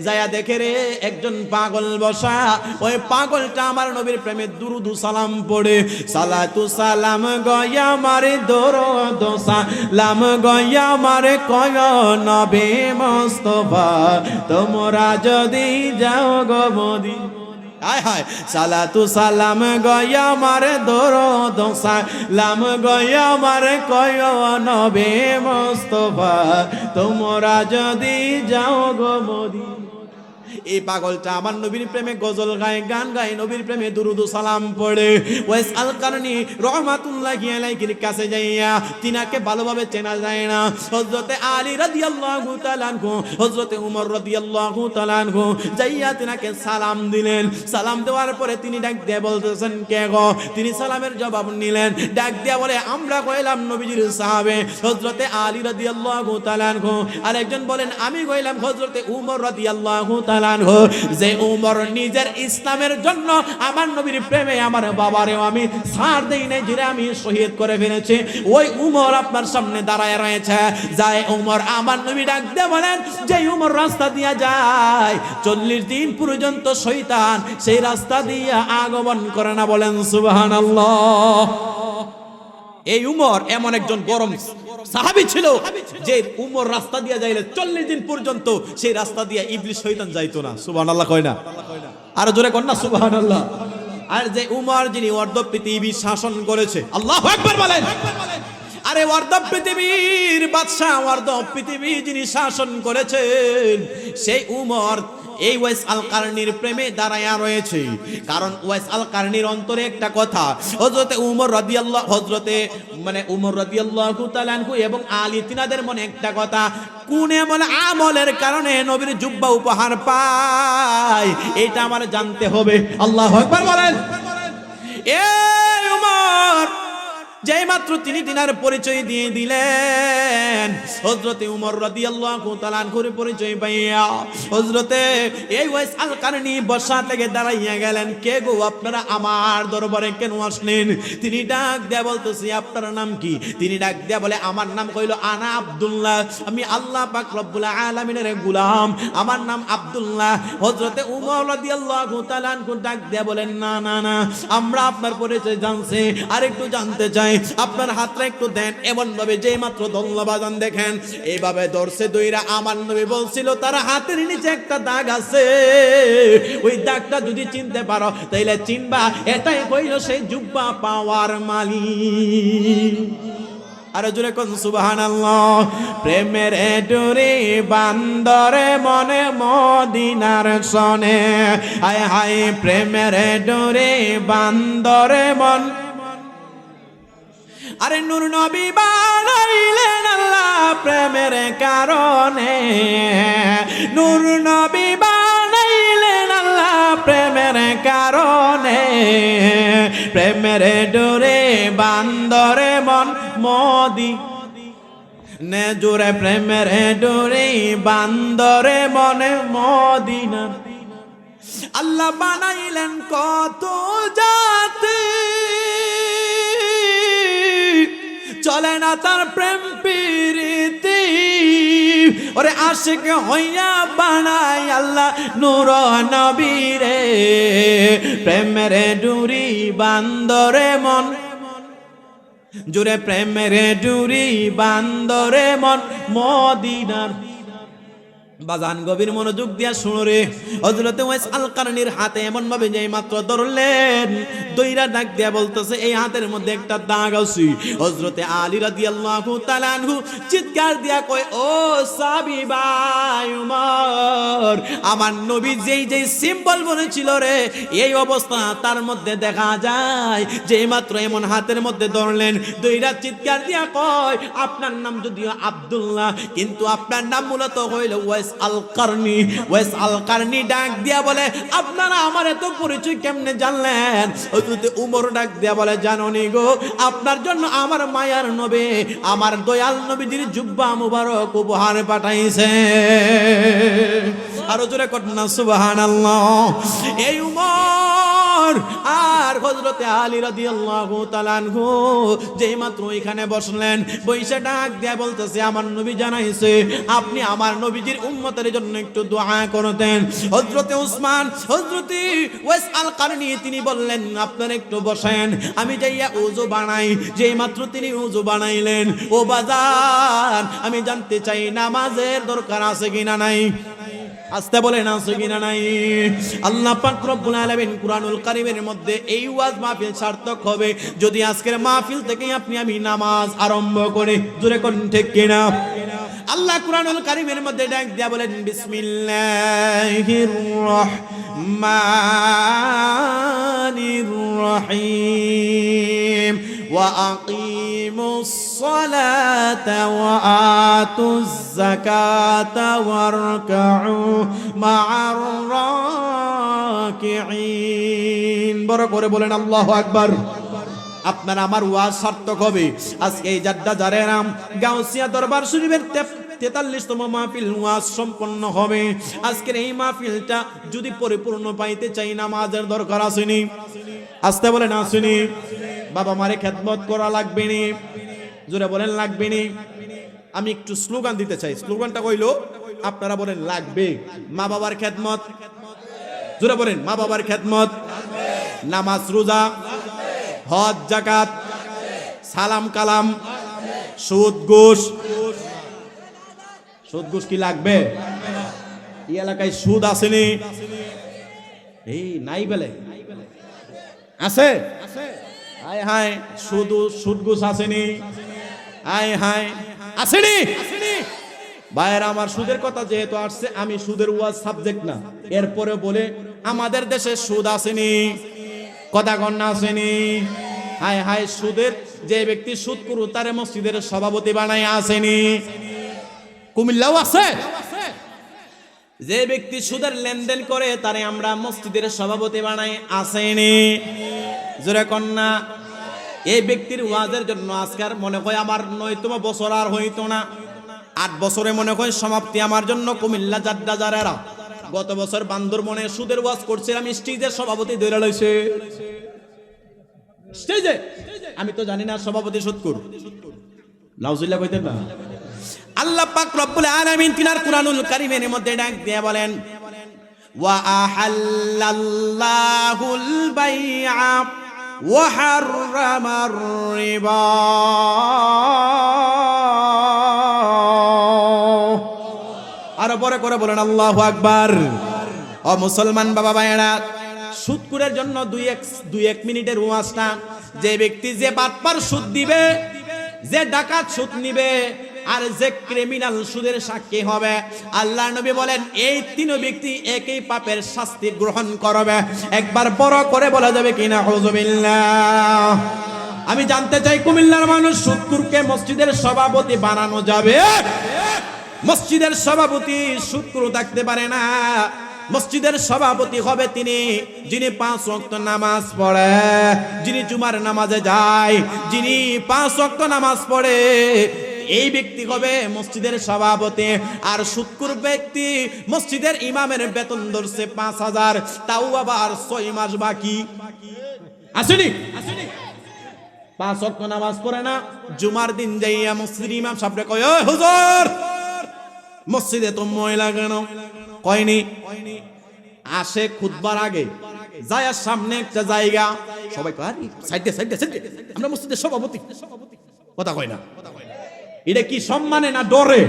যায়া দেখে রে একজন পাগল বসা। ওই পাগলটা আমার নবীর প্রেমে দুরুদ সালাম পড়ে। সালাতু সালাম গয়া মারে দরুদ সালাম গয়া মারে কয় নবী মুস্তাফা, তোমরা যদি যাও গো মদিনা। হায় হায়, সালাতু সালাম গয়া মারে দরুদ সালাম গয়া মারে কয় নবী মুস্তাফা, তোমরা যদি যাও গো মদিনা। এই পাগলটা আমার নবীর প্রেমে গজল গায়, গান গায়, নবীর প্রেমে দুরুদ ও সালাম পড়ে। ওয়াইস আল কারনি রাহমাতুল্লাহি আলাইহির কাছে যাইয়া তিনাকে ভালোভাবে চেনা যায় না। হযরতে আলী রাদিয়াল্লাহু তাআলা আনহু, হযরতে উমর রাদিয়াল্লাহু তাআলা আনহু যাইয়া তিনাকে সালাম দিলেন। সালাম দেওয়ার পরে তিনি ডাক দিয়ে বলতেছেন, কে গো? তিনি সালামের জবাব নিলেন, ডাক দিয়া বলে, আমরা কইলাম নবীজির সাহাবে হযরতে আলী রাদিয়াল্লাহু তাআলা আনহু। আরেকজন বলেন, আমি কইলাম হযরতে উমর রাদিয়াল্লাহু তাআলা আনহু। যে উমর নিজের ইসলামের জন্য আমার নবীর প্রেমে আমার বাবারেও আমি ছাড় দেই নাই, যিনি আমি শহীদ করে ফেলেছি, ওই উমর আপনার সামনে দাঁড়ায় রয়েছে। যায় উমর আমার নবী ডাক দিয়ে বলেন, যে উমর রাস্তা দিয়া যায় 40 দিন পর্যন্ত শয়তান সেই রাস্তা দিয়া আগমন করে না। বলেন সুবহানাল্লাহ। এই উমর এমন একজন গরম সাহাবী ছিল যে উমর রাস্তা দিয়া যাইলে 40 দিন পর্যন্ত সেই রাস্তা দিয়া ইবলিস শয়তান যাইতো না। সুবহানাল্লাহ কয় না? আর জোরে কর না সুবহানাল্লাহ। আর যে উমর যিনি অর্ধ পৃথিবী শাসন করেছে, আল্লাহু আকবার বলেন। আরে অর্ধ পৃথিবীর বাদশা, অর্ধ পৃথিবী যিনি শাসন করেছেন, সেই উমর এই ওয়াইস আল কারনির প্রেমে দাঁড়ায়া রয়েছে। কারণ ওয়াইস আল কারনির অন্তরে একটা কথা, হযরতে উমর রাদিয়াল্লাহু উমর রাদিয়াল্লাহু তাআলা আনহু এবং আলী তিনাদের মনে একটা কথা, কোন এমন আমলের কারণে নবীর জুব্বা উপহার পায় এটা আমার জানতে হবে। আল্লাহু আকবার বলেন। এই উমর যেই মাত্র তিনি তিনার পরিচয় দিয়ে দিলেন, হযরতে উমর রাদিয়াল্লাহু তাআলা আনহুর পরিচয় পাইয়া হযরতে এই ওয়াইস আল কারনি বসা থেকে দাঁড়াইয়া গেলেন, কে গো আপনারা আমার দরবারে কেন আসলেন? তিনি ডাক দেয়া বলতেছি, আপনার নাম কি? তিনি ডাক দেয়া বলে, আমার নাম কইল আনা আব্দুল্লাহ, আমি আল্লাহ পাক রব্বুল আলামিনের গোলাম, আমার নাম আব্দুল্লাহ। হযরতে উমর রাদিয়াল্লাহু তাআলা আনহু ডাক দেয়া বলেন, না না না, আমরা আপনার পরিচয় জানছি, আরেকটু জানতে চাই, আপনার হাতটা একটু দেন। এমন ভাবে যে মাত্র দল্লাবাজান দেখেন এইভাবে ধরছে দইরা, আমার নবী বলছিল তার হাতের নিচে একটা দাগ আছে, ওই দাগটা যদি চিনতে পারো তাইলে চিনবা এটাই হইল সেই জুব্বা পাওয়ার মালিক। আর জোরে কোন সুবহানাল্লাহ। প্রেমের ডোরে বান্দরে মনে মদিনার সনে, হায় হায় প্রেমের ডোরে বান্দরে মন। আরে নূর নবী বানাইলেন আল্লাহ প্রেমের কারণে, নূর নবী বানাইলেন আল্লাহ প্রেমের কারণে, প্রেমের ডোরে বান্দরে মন মদি নে জোরে, প্রেমের ডোরে বান্দরে মনে মদিনা। আল্লাহ বানাইলেন কত জাতি, চলে না তার প্রেম প্রীতি, ওরে আশিক হইয়া বানাই আল্লাহ নূর নবী রে, প্রেমের ডুরি বান্দরে মন জুড়ে, প্রেমের ডুরি বান্দরে মন মদিনার। বাজান গভীর মনোযোগ দিয়া শুনো রে। হযরতে ওয়াইস আল কারনির হাতে এমন ভাবে যেই মাত্র ধরলেন, দইরা ডাক দিয়া বলতেছে, এই হাতের মধ্যে একটা দাগ আছে। হযরতে আলী রাদিয়াল্লাহু তাআলা আনহু চিৎকার দিয়া কয়, ও সাহাবী ভাই উমর, আমার নবী যেই যেই সিম্বল বলেছিল রে, এই অবস্থা তার মধ্যে দেখা যায়। যেই মাত্র এমন হাতের মধ্যে ধরলেন, দইরা চিৎকার দিয়া কয়, আপনার নাম যদিও আব্দুল্লাহ, কিন্তু আপনার নাম মূলত হইল ওয়াইস আল কারনি। ওয়াইস আল কারনি ডাক দিয়া বলে, আপনারা আমার এত পরিচয় কেমনে জানলেন? হযরত উমর ডাক দিয়া বলে, জানোনি গো, আপনার জন্য আমার মায়ার নবী, আমার দয়াল নবীজির জুব্বা মুবারক উপহার পাঠাইছে। আরো জোরে কর না সুবহানাল্লাহ। এই উমর আর হযরতে আলী রাদিয়াল্লাহু তাআলা আনহু যেই মাত্র এখানে বসলেন, বইসা ডাক দিয়া বলতেছে, আমার নবী জানাইছে আপনি আমার নবীজির উম্মতের জন্য একটু দোয়া করতেন। হযরতে উসমান, হযরতে ওয়াইস আল কারনি তিনি বললেন, আপনারা একটু বসেন, আমি যাইয়া ওযু বানাই। যেই মাত্র তিনি ওযু বানাইলেন, ও বাজান আমি জানতে চাই নামাজের দরকার আছে কিনা নাই? আস্তে বলেন আছে কিনা নাই? আল্লাহ পাক রব্বুল আলামিন কুরআনুল কারীমের মধ্যে এই ওয়াজ মাহফিল সার্থক হবে যদি আজকের মাহফিল থেকে আপনি আমি নামাজ আরম্ভ করে। জোরে কোন ঠিক কিনা? আল্লাহ কুরআনুল কারীমের মধ্যে ডাক দিয়া বলেন বিসমিল্লাহির রহমানির রহিম ওয়া আকিমুস সালাতা ওয়া আতুজ যাকাতা ওয়ারকাউ মা'আর রাকিঈন। বড় করে বলেন আল্লাহু আকবার। আপনার আমার ওয়াজ সার্থক হবে। আজকে এই জাড্ডা জারেরাম গাউসিয়া দরবার শরীফের 43তম মাহফিল ওয়াজ সম্পন্ন হবে। আজকের এই মাহফিলটা যদি পরিপূর্ণ পাইতে চাই নামাজের দরকার আসেনি। আসতে বলেন আসেনি। বাবা মারে খেদমত করা লাগবে নি। জোরে বলেন লাগবে নি। আমি একটু স্লোগান দিতে চাই। স্লোগানটা কইলো আপনারা বলেন লাগবে। মা বাবার খেদমত, জোরে বলেন মা বাবার খেদমত, নামাজ রোজা, হজ যাকাত, সালাম কালাম, সুদ ঘুষ। সুদ ঘুষ কি লাগবে? এই এলাকায় সুদ আসেনি? এই নাই বলে আছে? হায় হায় সুদ ঘুষ আসেনি? হায় হায় আসেনি? ভাইয়েরা আমার, সুদের কথা যেহেতু আসছে, আমি সুদের ওয়াজ সাবজেক্ট না, এরপরে বলে আমাদের দেশে সুদ আসেনি, কথা কন্যা আসেনি। হায় হায়, সুদের যে ব্যক্তি সুদ করু তারে মসজিদের সভাপতি বানায় আসেনি। কুমিল্লাও আছে। যে ব্যক্তি সুদের লেনদেন করে তারে আমরা মসজিদের সভাপতি বানাই আসেনি। জোরে কন্যা। এই ব্যক্তির ওয়াজের জন্য আজকার মনে হয় আমার 9তম বছর আর হইতো না, 8 বছরে মনে হয় সমাপ্তি আমার জন্য। কুমিল্লা জাড্ডা জারেরা গত বছর বান্দরবনে সুদের ওয়াজ করছিলাম, স্টেজের সভাপতি ধরে লইছে স্টেজে। আমি তো জানি না সভাপতি সুদকুর। নাউজুবিল্লাহ কইতেন না। আল্লাহ পাক রব্বুল আলামিন তিনার কুরআনুল কারীমের মধ্যে ডাক দিয়ে বলেন ওয়া আহাল্লাল্লাহুল বাইআ ওয়া হাররামার রিবা। আরো পরে করে বলেন আল্লাহু আকবার। ও মুসলমান বাবা ভাইয়েরা, সুদকুরের জন্য দুই এক মিনিটের ওয়াজটা। যে ব্যক্তি যে বাটপার সুদ দিবে, যে ডাকাত সুদ নিবে, আর যে ক্রিমিনাল সুদের সাক্ষী হবে, আল্লাহ নবী বলেন এই তিন ব্যক্তি একই পাপের শাস্তি গ্রহণ করবে। একবার বড় করে বলা যাবে কিনা আউযুবিল্লাহ। আমি জানতে চাই কুমিল্লার মানুষ, সুদকুরকে মসজিদের সভাপতি বানানো যাবে? মসজিদের সভাপতি সুদকুর থাকতে পারে না। মসজিদের সভাপতি হবে তিনি যিনি 5 ওয়াক্ত নামাজ পড়ে, যিনি জুমার নামাজে যায়, যিনি 5 ওয়াক্ত নামাজ পড়ে। এই ব্যক্তি হবে মসজিদের সভাপতি। আর সুদকুর ব্যক্তি মসজিদের ইমামের বেতন ধরছে 5000, তাও আবার 6 মাস বাকি। আসেনি? 5 ওয়াক্ত নামাজ পড়ে না, জুমার দিন যাইয়া মসজিদের ইমাম সাহেবকে কয়, ওই হুজুর মসজিদে তো ময়লা কেন? কয়নি। আসে খুতবার আগে যায় সামনে একটা জায়গা, সবাই কয় সাইডে সাইডে সাইডে, আমরা মসজিদের সভাপতি। কথা কয় না। এটা কি সম্মানে না ডরে?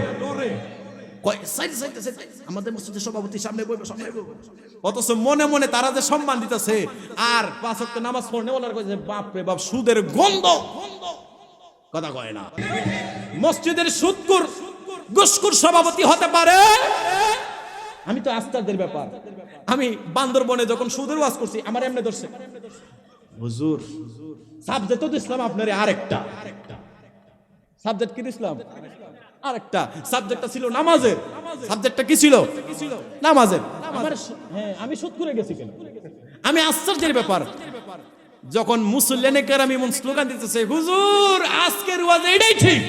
কয় সাইডে সাইডে সাইডে, আমাদের মসজিদের সভাপতি সামনে বইবে, সামনে বইবে। অথচ মনে মনে তারা যে সম্মান দিতেছে, আর 5 ওয়াক্ত নামাজ পড়নে বলার কইছে বাপ রে বাপ, সুদের গন্ধ। কথা কয় না। মসজিদের সুদকুর ঘুষখোর সভাপতি হতে পারে? আমি তো আস্তাদের ব্যাপার। আমি বান্দরবনে যখন সুদের ওয়াজ করছি, আমার এমনি ধরছে, হুজুর সাবজেক্ট তো ইসলাম আপনার আরেকটা সাবজেক্ট কি ইসলাম, আরেকটা সাবজেক্টটা ছিল নামাজের। সাবজেক্টটা কি ছিল? নামাজের। হ্যাঁ, আমি সুদ করে গেছি কেন? আমি আশ্চর্যের ব্যাপার, যখন মুসল্লিনে কেরামি স্লোগান দিতেছে হুজুর আজকের ওয়াজ এটাই ঠিক।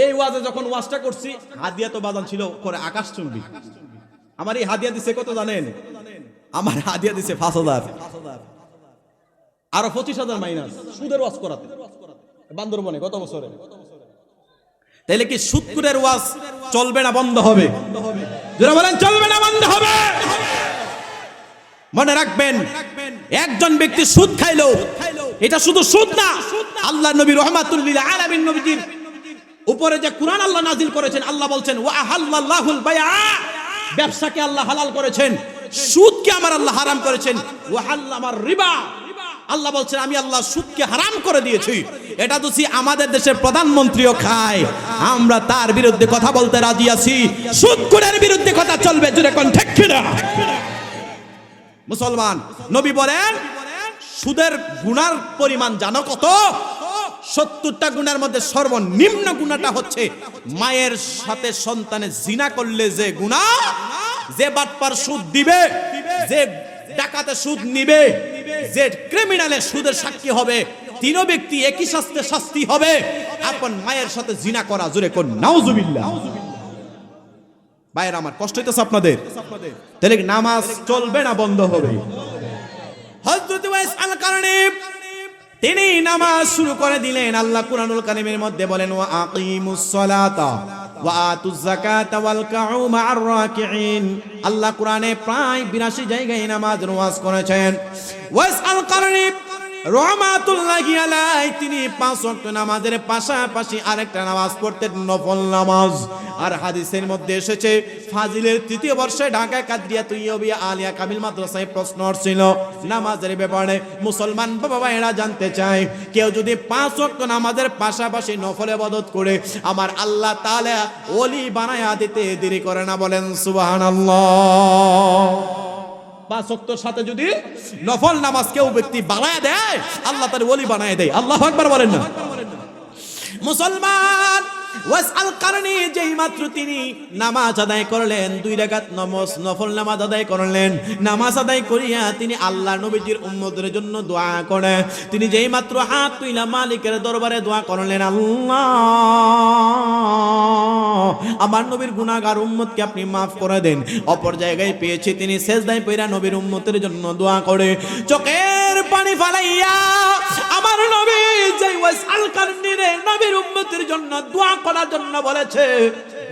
এই ওয়াজে যখন ওয়াজটা করছি, হাদিয়া তো বাজান ছিল করে আকাশচুম্বী। আমার এই হাদিয়া দিছে কত জানেন? আমার হাদিয়া দিছে 5000, আরো 25000 মাইনাস সুদের ওয়াজ করাতে বান্দরবনে গত বছরে। তাইলে কি সুদকুরের ওয়াজ চলবে না বন্ধ হবে? যারা বলেন চলবে না বন্ধ হবে। মনে রাখবেন, একজন ব্যক্তি সুদ খাইলো, এটা শুধু সুদ না, আল্লাহ নবী রাহমাতুল লিল আলামিন নবীজির উপরে যে কুরআন আল্লাহ নাজিল করেছেন, আল্লাহ বলছেন ওয়া আহাল্লাল্লাহুল বাইআ, ব্যবসাকে আল্লাহ হালাল করেছেন, সুদকে আমার আল্লাহ হারাম করেছেন। ওয়া হাল্লামার রিবা, আল্লাহ বলছেন আমি আল্লাহ সুদকে হারাম করে দিয়েছি। এটা তো আমাদের দেশের প্রধানমন্ত্রীও খায়, আমরা তার বিরুদ্ধে কথা বলতে রাজি আছি। সুদখোরের বিরুদ্ধে কথা চলবে, জোরে কোন ঠিক কিনা? মুসলমান, নবী বলেন সুদের গুনার পরিমাণ জানো কত? 70টা গুনার মধ্যে সর্বনিম্ন গুনাহটা হচ্ছে মায়ের সাথে সন্তানের জিনা করলে যে গুনাহ, যে বাটপার সুদ দিবে, যে ডাকাতে সুদ নিবে, যে ক্রিমিনালে সুদের সাক্ষী হবে, তিনও ব্যক্তি একই শাস্তি হবে। আপন মায়ের সাথে জিনা করা, জোরে কোন নাউজুবিল্লাহ। ভাইরা আমার, কষ্ট হইতেছে আপনাদের? তাহলে নামাজ চলবে না বন্ধ হবে? হযরত ওয়াইস আল-কারনী তিনি নামাজ শুরু করে দিলেন। আল্লাহ কুরআনুল কারীমের মধ্যে বলেন ওয়া আকিমুস সালাতা ওয়া আতুজ যাকাতা ওয়াল কাউ মা'আর রাকিঈন। আল্লাহ কুরআনে প্রায় 82 জায়গায় নামাজ ওয়াজ করেছেন। ওয়াইস আল-কারনী রাহমাতুল্লাহি আলাইহি তিনি 5 ওয়াক্ত নামাজের পাশাপাশি আরেকটা নামাজ পড়তেন, নফল নামাজ। আর হাদিসের মধ্যে এসেছে ফাজিলের 3য় বর্ষে ঢাকা কাদরিয়াতুল ইয়ুবিয়া আলিয়া কামিল মাদ্রাসায় প্রশ্ন ছিল নামাজের ব্যাপারে। মুসলমান বাবা ভাইরা জানতে চায়, কেউ যদি 5 ওয়াক্ত নামাজের পাশাপাশি নফল ইবাদত করে আমার আল্লাহ তাআলা ওলি বানায়া দিতে দেরি করে না? বলেন সুবহানাল্লাহ। 5 ওয়াক্তের সাথে যদি নফল নামাজ কেউ ব্যক্তি বানায়া দেয়, আল্লাহ তার ওলি বানায়া দেয়। আল্লাহু আকবার বলেন না? মুসলমান, ওয়াইস আল-কারনী যেই মাত্র তিনি নামাজ আদায় করলেন, 2 রাকাত নফল নামাজ আদায় করলেন, নামাজ আদায় করিয়া তিনি আল্লাহ নবীজির উম্মতের জন্য দোয়া করে তিনি যেই মাত্র হাত তুইলা মালিকের দরবারে দোয়া করলেন, আল্লাহ আমার নবীর গুনাহগার উম্মতকে আপনি maaf করে দেন। অপর জায়গায় পেয়েছি তিনি সেজদায় পড়া নবীর উম্মতের জন্য দোয়া করে চোখের পানি ফালাইয়া আমার নবী যেই ওয়াইস আল-কারনী নবীর উম্মতের জন্য দোয়া করার জন্য বলেছে,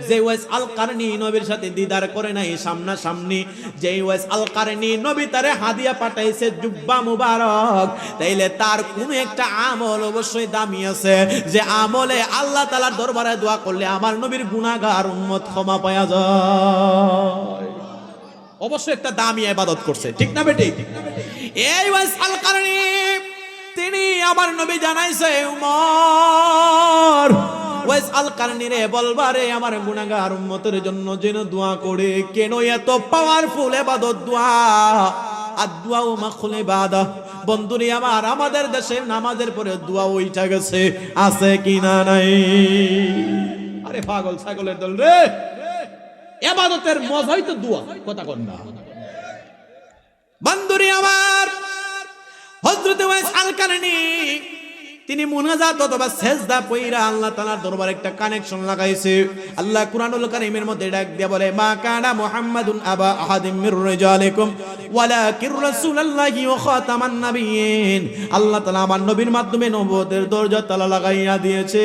যে ওয়াইস আল-কারনী নবীর সাথে দিদার করে নাই সামনাসামনি, যে ওয়াইস আল-কারনী নবী তারে হাদিয়া পাঠাইছে জুব্বা মুবারক, তাইলে তার কোন একটা আমল অবশ্যই দামি আছে, যে আমলে আল্লাহ তাআলার দরবারে দোয়া করলে আমার নবীর গুনাহগার উম্মত ক্ষমা পাওয়া যায়। অবশ্যই একটা দামি ইবাদত করছে, ঠিক না বেটি? এই ওয়াইস আল-কারনী তিনি আমার নবী জানাইছে উমর ওয়াইস আল-কারনী রে বলবারে আমার গুনাহগার উম্মতের জন্য যেন দোয়া করে। কেন এত পাওয়ারফুল ইবাদত দোয়া? আদ-দুআ মাখুল ইবাদা। বন্ধুরে আমার, আমাদের দেশে নামাজের পরে দোয়া উঠা গেছে, আছে কি না নাই? আরে পাগল ছাগলের দল রে, ইবাদতের মজাই তো দোয়া, কথা কন না। বন্ধুরে আমার, হযরত ওয়াইস আল-কারনী তিনি মুনাজাত অথবা সেজদা পয়রা আল্লাহ তাআলার দরবারে একটা কানেকশন লাগাইছে। আল্লাহ কুরআনুল কারীমের মধ্যে ডাক দিয়া বলে, মা কানা মুহাম্মাদুন আবা আহাদিম মির রিজালিকুম ওয়ালাকির রাসূলুল্লাহি ওয়া খাতামান নাবিয়্যিন। আল্লাহ তাআলা আমার নবীর মাধ্যমে নবুয়তের দরজা তালা লাগাইয়া দিয়েছে।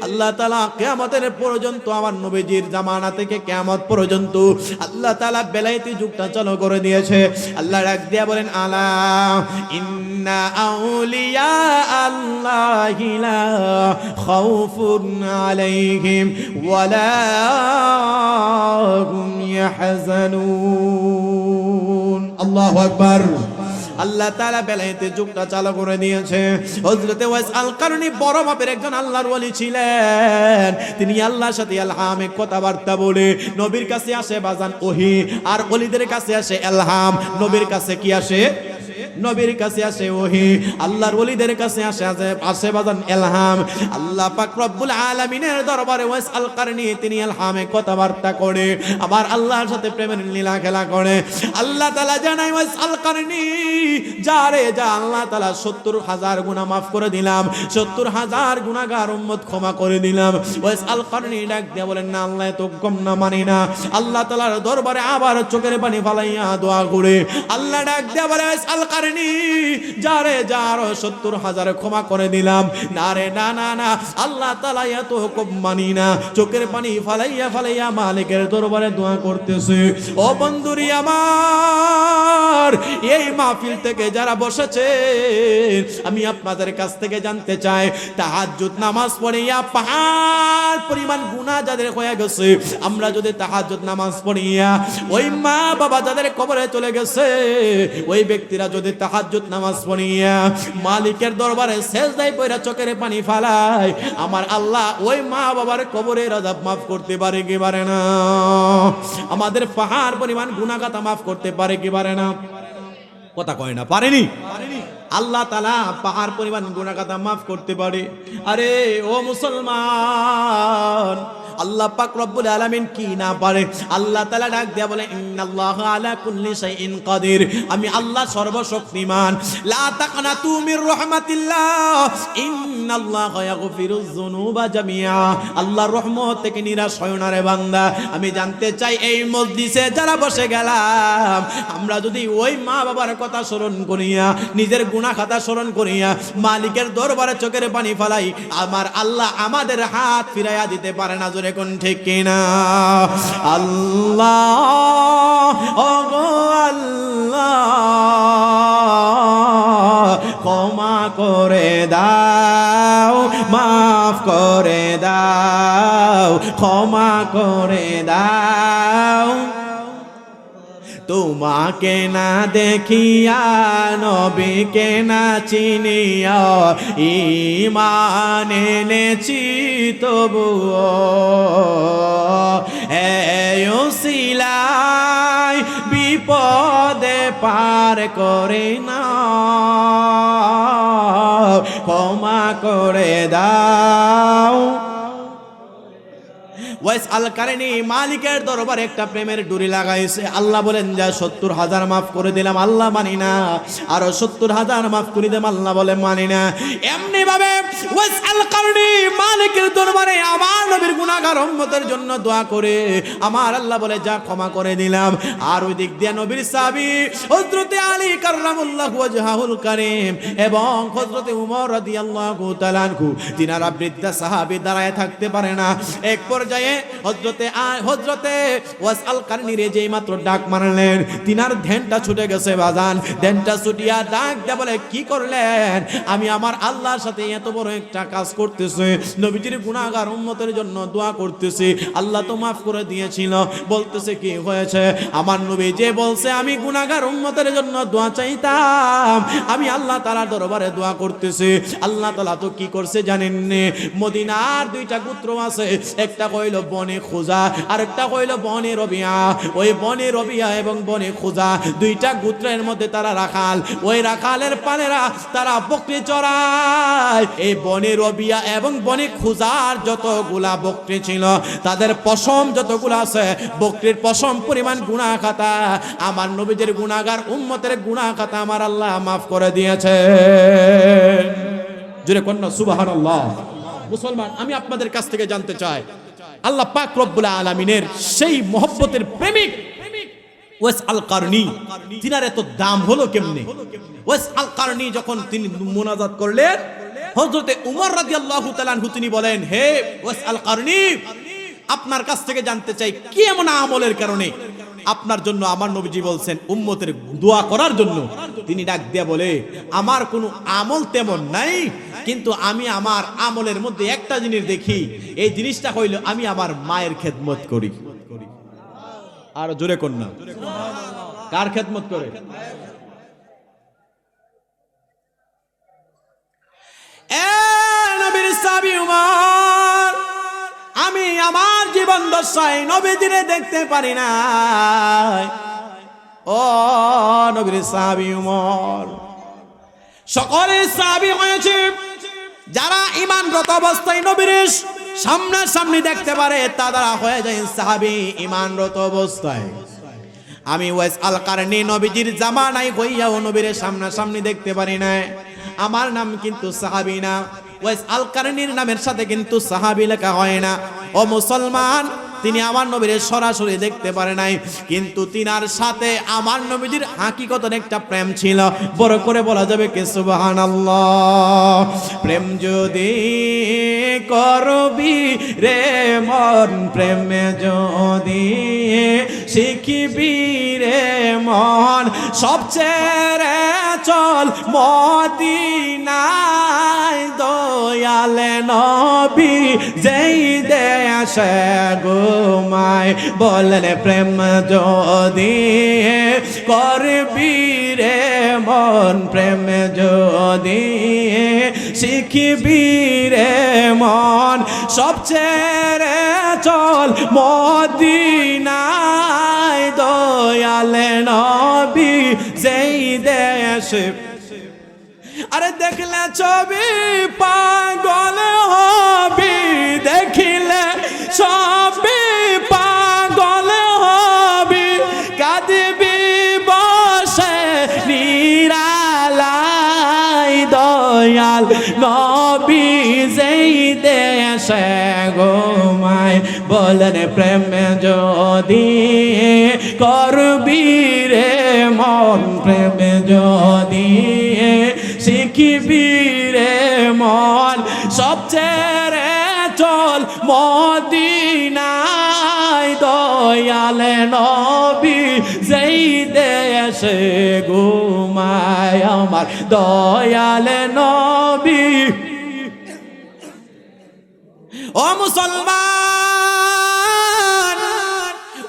আল্লাহ তাআলা কিয়ামতের পর্যন্ত আমার নবীজির জামানা থেকে কিয়ামত পর্যন্ত আল্লাহ তাআলা বেলায়েতি যুগটা চালু করে দিয়েছে। আল্লাহ ডাক দিয়া বলেন, আলা ইন্না আউলিয়া আল্লাহ লা খাউফুন আলাইহিম ওয়ালা হুম ইয়াহজানুন। আল্লাহু আকবার। আল্লাহ তাআলা বেলায়েতের যুগটা চালু করে দিয়েছে। হযরত ওয়াইস আল-কারনী বড় মাপের একজন আল্লাহর ওলি ছিলেন। তিনি আল্লাহর সাথে ইলহামে কথাবার্তা বলে, নবীর কাছে আসে বাজান ওহী, আর ওলিদের কাছে আসে ইলহাম। নবীর কাছে কি আসে? নবীর কাছে আসে ওহী, আল্লাহর ওলিদের কাছে আসে বাজান ইলহাম। আল্লাহ পাক রব্বুল আলামিনের দরবারে ওয়াইস আল-কারনী তিনি ইলহামে কথাবার্তা করে, আবার আল্লাহর সাথে প্রেমের লীলা খেলা করে। আল্লাহ তাআলা জানায় ওয়াইস আল-কারনী, যারে যা আল্লাহ তাআলা 70,000 গুনাহ maaf করে দিলাম, 70,000 গুনাহগার উম্মত ক্ষমা করে দিলাম। ওয়াইস আল-কারনী ডাক দিয়ে বলেন, না আল্লাহ তো কম না, মানি না। আল্লাহ তাআলার দরবারে আবার চোখের পানি ফালাইয়া দোয়া করে আল্লাহ ডাক দিয়ে বলে, ওয়াইস আল-কারনী যারে যার 70,000 ক্ষমা করে দিলাম। না রে, না না না, আল্লাহ তাআলা এত হুকুম মানি না। চোখের পানি ফালাইয়া ফালাইয়া মালিকের দরবারে দোয়া করতেছে। ও বন্ধুরি আমার, এই মাহফিল থেকে যারা বসেছে, আমি আপনাদের কাছ থেকে জানতে চাই, তাহাজ্জুদ নামাজ পড়িয়া পাহাড় পরিমাণ গুনাহ যাদের হয়ে গেছে, আমরা যদি তাহাজ্জুদ নামাজ পড়িয়া ওই মা বাবা যাদের কবরে চলে গেছে, ওই ব্যক্তিরা যদি তাহাজ্জুদ নামাজ পড়িয়া মালিকের দরবারে সেজদায় পড়া চোখের পানি ফালায়, আমার আল্লাহ ওই মা বাবার কবরের আযাব মাফ করতে পারে কি পারে না? আমাদের পাহাড় পরিমাণ গুনাহ খাতা মাফ করতে পারে কি পারে না? কথা কয় না, পারেনি? আল্লাহ তাআলা পাহাড় পরিমাণ গুনাহ খাতা মাফ করতে পারে। আরে ও মুসলমান, আল্লাহ পাক রব্বুল আলামিন কি না পারে? আল্লাহ তাআলা ডাক দিয়া বলে, ইন্নাল্লাহা আলা কুল্লি শাইইন কাদির, আমি আল্লাহ সর্বশক্তিমান। লা তাকনাতু মির রাহমাতিল্লাহ, ইন্নাল্লাহা ইয়াগফিরুয যুনুবা জামিআ। আল্লাহর রহমত থেকে নিরাশ হয় না রে বান্দা। আমি জানতে চাই এই মজলিসে যারা বসে গেলাম, আমরা যদি ওই মা বাবার কথা স্মরণ করিয়া, নিজের গুনাহ খাতা স্মরণ করিয়া মালিকের দরবারে চোখের পানি ফেলাই, আমার আল্লাহ আমাদের হাত ফিরাইয়া দিতে পারে না? কোন ঠিক কিনা? আল্লাহ ওগো আল্লাহ, ক্ষমা করে দাও, মাফ করে দাও, ক্ষমা করে দাও। তোমাকে না দেখিয়া, নবীকে না চিনিয়া, ঈমান এনেছি তবুও এই উসিলায় বিপদে পার করে না, ক্ষমা করে দাও। ওয়াইস আল কারনী মালিকের দরবারে একটা প্রেমের ডুরি লাগাইছে। আল্লাহ বলেন যা ৭০,০০০ মাফ করে দিলাম, আল্লাহ মানি না। আরো ৭০,০০০ মাফ করে দিলাম, আল্লাহ বলে মানি না। এমনি ভাবে ওয়াইস আল কারনী মালিকের দরবারে আমার নবীর গুনাহগার উম্মতের জন্য দোয়া করে আমার আল্লাহ বলে যা ক্ষমা করে দিলাম। আর ওই দিক দিয়ে নবীর সাহাবী হযরত আলী কাররামাল্লাহু ওয়াজহাহুল কারীম এবং হযরত উমর রাদিয়াল্লাহু তাআলা আনহু, তিনারা বৃদ্ধ সাহাবী দাঁড়ায় থাকতে পারে না। এক পর্যায়ে হযরতে ওয়াইস আল কারনীর যেই মাত্র ডাক মারলেন, তিনার ধ্যানটা ছুটে গেছে বাজান। ধ্যানটা ছুটিয়া ডাক দিয়ে বলে, কি করলেন? আমি আমার আল্লাহর সাথে এত বড় একটা কাজ করতেছি, নবীজির গুনাহগার উম্মতের জন্য দোয়া করতেছি, আল্লাহ তো মাফ করে দিয়েছিল। বলতেছে কি হয়েছে? আমার নবী যে বলছে আমি গুনাহগার উম্মতের জন্য দোয়া চাইতাম, আমি আল্লাহ তাআলার দরবারে দোয়া করতেছি। আল্লাহ তাআলা তো কি করছে জানেন? মদিনার দুইটা গোত্র আছে, একটা কইল বনে খুজা আর একটা কইল বনে রবিয়া। ওই বনে রবিয়া এবং বনে খুজা দুইটা গোত্রের মধ্যে তারা রাখাল। ওই রাখালের পানেরা তারা বকরি চড়ায়। এই বনে রবিয়া এবং বনে খুজার যতগুলা বকরি ছিল, তাদের পশম যতগুলা আছে, বকরির পশম পরিমাণ গুনাহ খাতা আমার নবীদের গুনাহগার উম্মতের গুনাহ খাতা আমার আল্লাহ মাফ করে দিয়েছে। জোরে কন্যা সুবহানাল্লাহ। মুসলমান, আমি আপনাদের কাছ থেকে জানতে চাই, আল্লাহ পাক রব্বুল আলামিনের সেই মহব্বতের প্রেমিক ওয়াইস আল কারনী, তিনার এত দাম হলো কেমনে? ওয়াইস আল কারনী যখন তিনি মুনাজাত করলেন, হযরতে উমর রাদিয়াল্লাহু তাআলা আনহু তিনি বলেন, হে ওয়াইস আল কারনী, আপনার কাছ থেকে জানতে চাই কি এমন আমলের কারণে আপনার জন্য আমার নবীজি বলছেন উম্মতের দোয়া করার জন্য। তিনি ডাক দিয়া বলে, আমার কোনো আমল তেমন নাই, কিন্তু আমি আমার আমলের মধ্যে একটা জিনিস দেখি, এই জিনিসটা হইল আমি আমার মায়ের খেদমত করি। আর জোরে কন্যা, কার খেদমত করে? এ নবীর সাহাবী উমর, আমি আমার জীবন দশায় নবীজিরে দেখতে পারি না। ও নবীর সাহাবী উমর, সকলে সাহাবী হয়েছে যারা ঈমানরত অবস্থায় নবীর সামনাসামনি দেখতে পারে, তারা হয়ে যায় সাহাবী ঈমানরত অবস্থায়। আমি ওয়াইস আল কারনী নবীজির জামানায় হইয়াও নবীর সামনাসামনি দেখতে পারি না। আমার নাম কিন্তু সাহাবী না, ওয়াইস আল কারনীর নামের সাথে কিন্তু সাহাবী লেখা হয় না। ও মুসলমান, তিনি আমার নবীর সরাসরি দেখতে পারে নাই, কিন্তু তিনার সাথে আমার নবীজির হাকিকতের একটা প্রেম ছিল। বড় করে বলা যাবে কি সুবহানাল্লাহ। প্রেম যদি করবি রে মন, প্রেমে যদি শিখিবি রে মন, সবচেয়ে চল মদিনায় দয়াল নবী যেই দেশে ঘুমায় বলেন প্রেম যদি করবি রে মন প্রেম যদি শিখবি রে মন সবচেয়ে চল মদিনায় দয়াল নবী যেই দেশে আরে দেখলে ছবি পাগল হবি দেখিলে ছবি পাগল হবি কাঁদবি বসে নিরালাই দয়াল নবী যেই দেশে ঘুমায় বলেন প্রেম যদি করবি রে মন প্রেম যদি শিখবি রে মন সবচেয়ে চল মদিনায় দয়াল নবী যেই দেশে ঘুমায় আমার দয়াল নবী ও মুসলমান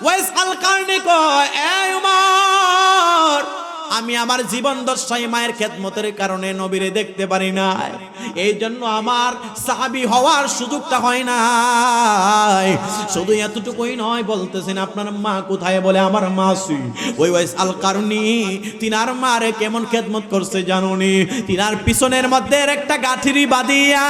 ওয়াইস আল কারনি কয় এ উমর আমি আমার জীবন দশায় মায়ের খেদমতের কারণে নবীরে দেখতে পারি না, এই জন্য আমার সাহাবী হওয়ার সুযোগটা হয় না। শুধু এতটুকুই নয়, বলতেছেন আপনার মা কোথায়? বলে আমার মাসি ওই ওয়াইস আল কারনি তিনার মারে কেমন খেদমত করছে জানুনি? তিনার পিছনের মধ্যে একটা গাঠিরি বাঁধিয়া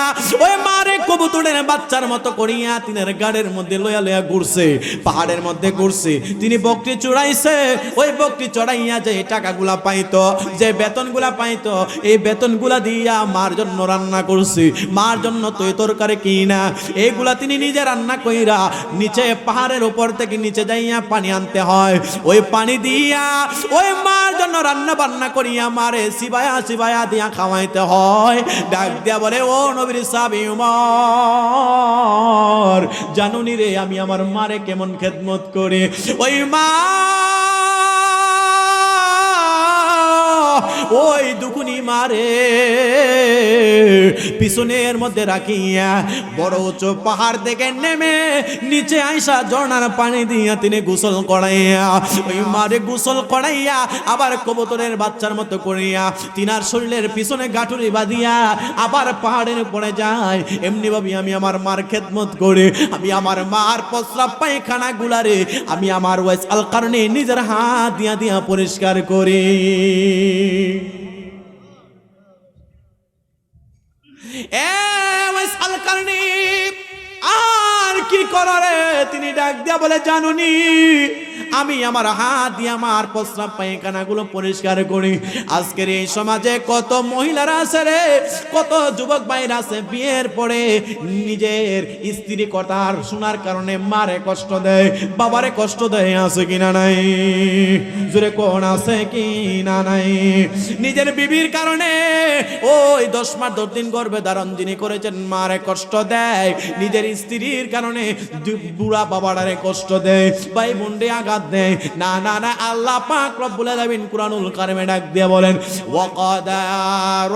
ওই মারে কবুতরের বাচ্চার মতো করিয়া তিনার গাড়ের মধ্যে লইয়া লইয়া ঘুরছে, পাহাড়ের মধ্যে ঘুরছে। তিনি বকরি চড়াইছে, ওই বকরি চড়াইয়া যে টাকাগুলা পাইতো, যে বেতনগুলা পাইতো, এই বেতনগুলা দিয়া মার জন্য রান্না করছে, মার জন্য তরকারি কিনা এইগুলা তিনি নিজে রান্না কইরা নিচে পাহাড়ের উপর থেকে নিচে যাইয়া পানি আনতে হয়, ওই পানি দিয়া ওই মার জন্য রান্না বান্না করিয়া মারে সিবায়া সিবায়া দিয়া খাওয়াইতে হয়। ডাক দিয়া বলে ও নবীর সাহাবী উমর জানুনি রে আমি আমার মারে কেমন খেদমত করি। ওই মা ওই দুকুনি মারে পিছনের মধ্যে রাখিয়া বড় উঁচু পাহাড় থেকে নেমে নিচে আইসা ঝর্ণার পানি দিয়া তিনি গোসল করাইয়া ওই মারে গোসল করাইয়া আবার কবুতরের বাচ্চার মতো করিয়া তিনার শরীরের পিছনে গাঁটুরি বাঁধিয়া আবার পাহাড়ের উপরে যায়। এমনি ভাবি আমি আমার মার খেদমত করে আমি আমার মার প্রস্রাব পায়খানা গুলারে আমি আমার ওয়াইস আল কারনি নিজের হাত দিয়া দিয়া পরিষ্কার করি। আর কি করারে তিনি ডাক দিয়া বলে জানুনি আমি আমার হাত দিয়ে আমার প্রস্রাব পায়খানা গুলো পরিষ্কার করি। আজকের এই সমাজে কত মহিলারা আছে রে, কত যুবক ভাইরা আছে বিয়ের পরে নিজের স্ত্রী কথার শোনার কারণে মারে কষ্ট দেয়, বাবারে কষ্ট দেয়, আছে কিনা নাই? জোরে কোন আছে কিনা নাই? নিজের বিবির কারণে ওই 10 মাস 10 দিন গর্ভে ধারণ যিনি করেছেন মারে কষ্ট দেয়, নিজের স্ত্রীর কারণে বুড়া বাবারে কষ্ট দেয়, ভাই বোনরে আঘাত দেয়। না না না, আল্লাহ পাক রব্বুল আলামিন কুরআনুল কারিমে ডাক দিয়ে বলেন ওয়াকাদা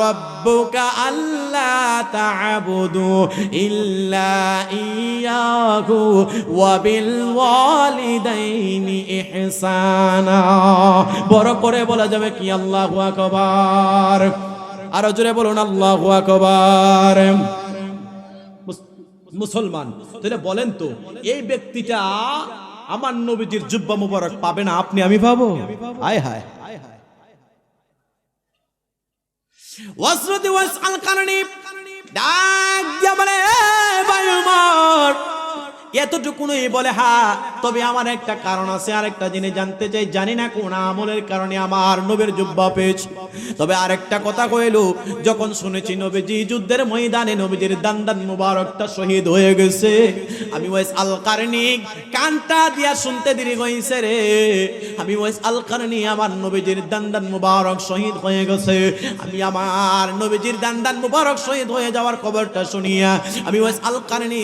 রাব্বুকা আল্লা তা'বুদু ইল্লা ইয়াহু ওয়া বিল ওয়ালিদাইনি ইহসানা। বড় করে বলা যাবে কি আল্লাহু আকবার, আরো জোরে বলুন আল্লাহু আকবার। মুসলমান তাহলে বলেন তো এই ব্যক্তিটা আমার নবীজির জুব্বা মুবারক পাবে না, আপনি আমি পাবো? হায় হায় ওয়াসরতি ওয়াসআল কারনি ডাক দিয়া বলে ভাই উমর এতটুকুই বলে হ্যাঁ, তবে আমার একটা কারণ আছে, আরেকটা জিনিস জানতে চাই, জানি না কোন আমলের কারণে আমার নবীর জুব্বা পেয়েছি। তবে আরেকটা কথা কইল, যখন শুনেছি নবীজি যুদ্ধের ময়দানে নবীজির দান্দান মুবারকটা শহীদ হয়ে গেছে, আমি ওয়াইস আল কারনি কানটা দিয়া শুনতে দেরি হইছে রে। আমি ওয়াইস আল কারনি আমার নবীজির দান্দান মুবারক শহীদ হয়ে গেছে, আমি আমার নবীজির দান্দান মুবারক শহীদ হয়ে যাওয়ার খবরটা শুনিয়া আমি ওয়াইস আল কারনি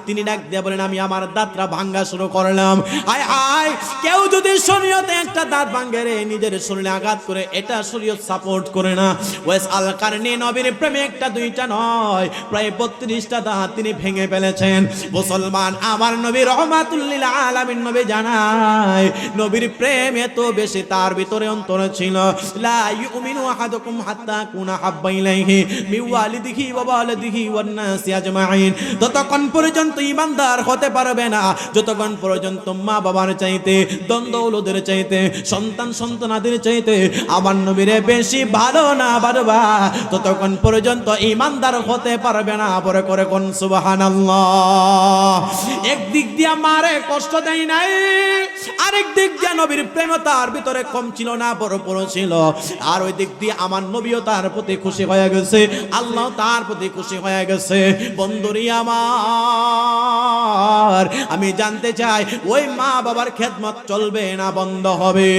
তিনি ডাক দিয়া বলেন আমি আমার দাঁতরা ভাঙ্গা শুরু করলাম। আয় আয়, কেউ যদি শরীয়তে একটা দাঁত ভাঙে রে, নিজের শরীরে আঘাত করে, এটা শরীয়ত সাপোর্ট করে না। ওয়াইস আল কারনী নবীর প্রেমে একটা দুইটা নয়, প্রায় 32টা দাঁত তিনি ভেঙে ফেলেছেন। মুসলমান, আমার নবী রহমাতুল লিল আলামিন নবী জানায়, নবীর প্রেম এত বেশি তার ভিতরে অন্তরে ছিল। লা ইউমিনু আহাদুকুম হাত্তা কুনা হাব্বা ইলাইহি মিন ওয়ালিদিহি ওয়া ওয়ালিদিহি ওয়ান নাসি আজমাইন। ততক্ষণ পর্যন্ত ঈমানদার হতে পারবে না যতক্ষণ পর্যন্ত মা বাবার চাইতে, দ্বন্দ্বৌলদের চাইতে, সন্তান সন্তানাদের চাইতে আমার নবীরে বেশি ভালো না বারবা, ততক্ষণ পর্যন্ত ঈমানদার হতে পারবে না। পরে করে কোন সুবহানাল্লাহ। একদিক দিয়ে মারে কষ্ট দেয় নাই, আরেক দিক দিয়ে নবীর প্রেম তার ভিতরে কম ছিল না, বড় বড় ছিল। আর ওই দিক দিয়ে আমার নবীও তার প্রতি খুশি হয়ে গেছে, আল্লাহ তার প্রতি খুশি হয়ে গেছে। বন্ধুরি আমার, আমি জানতে চাই ওই মা বাবার খেদমত চলবে না বন্ধ হবে?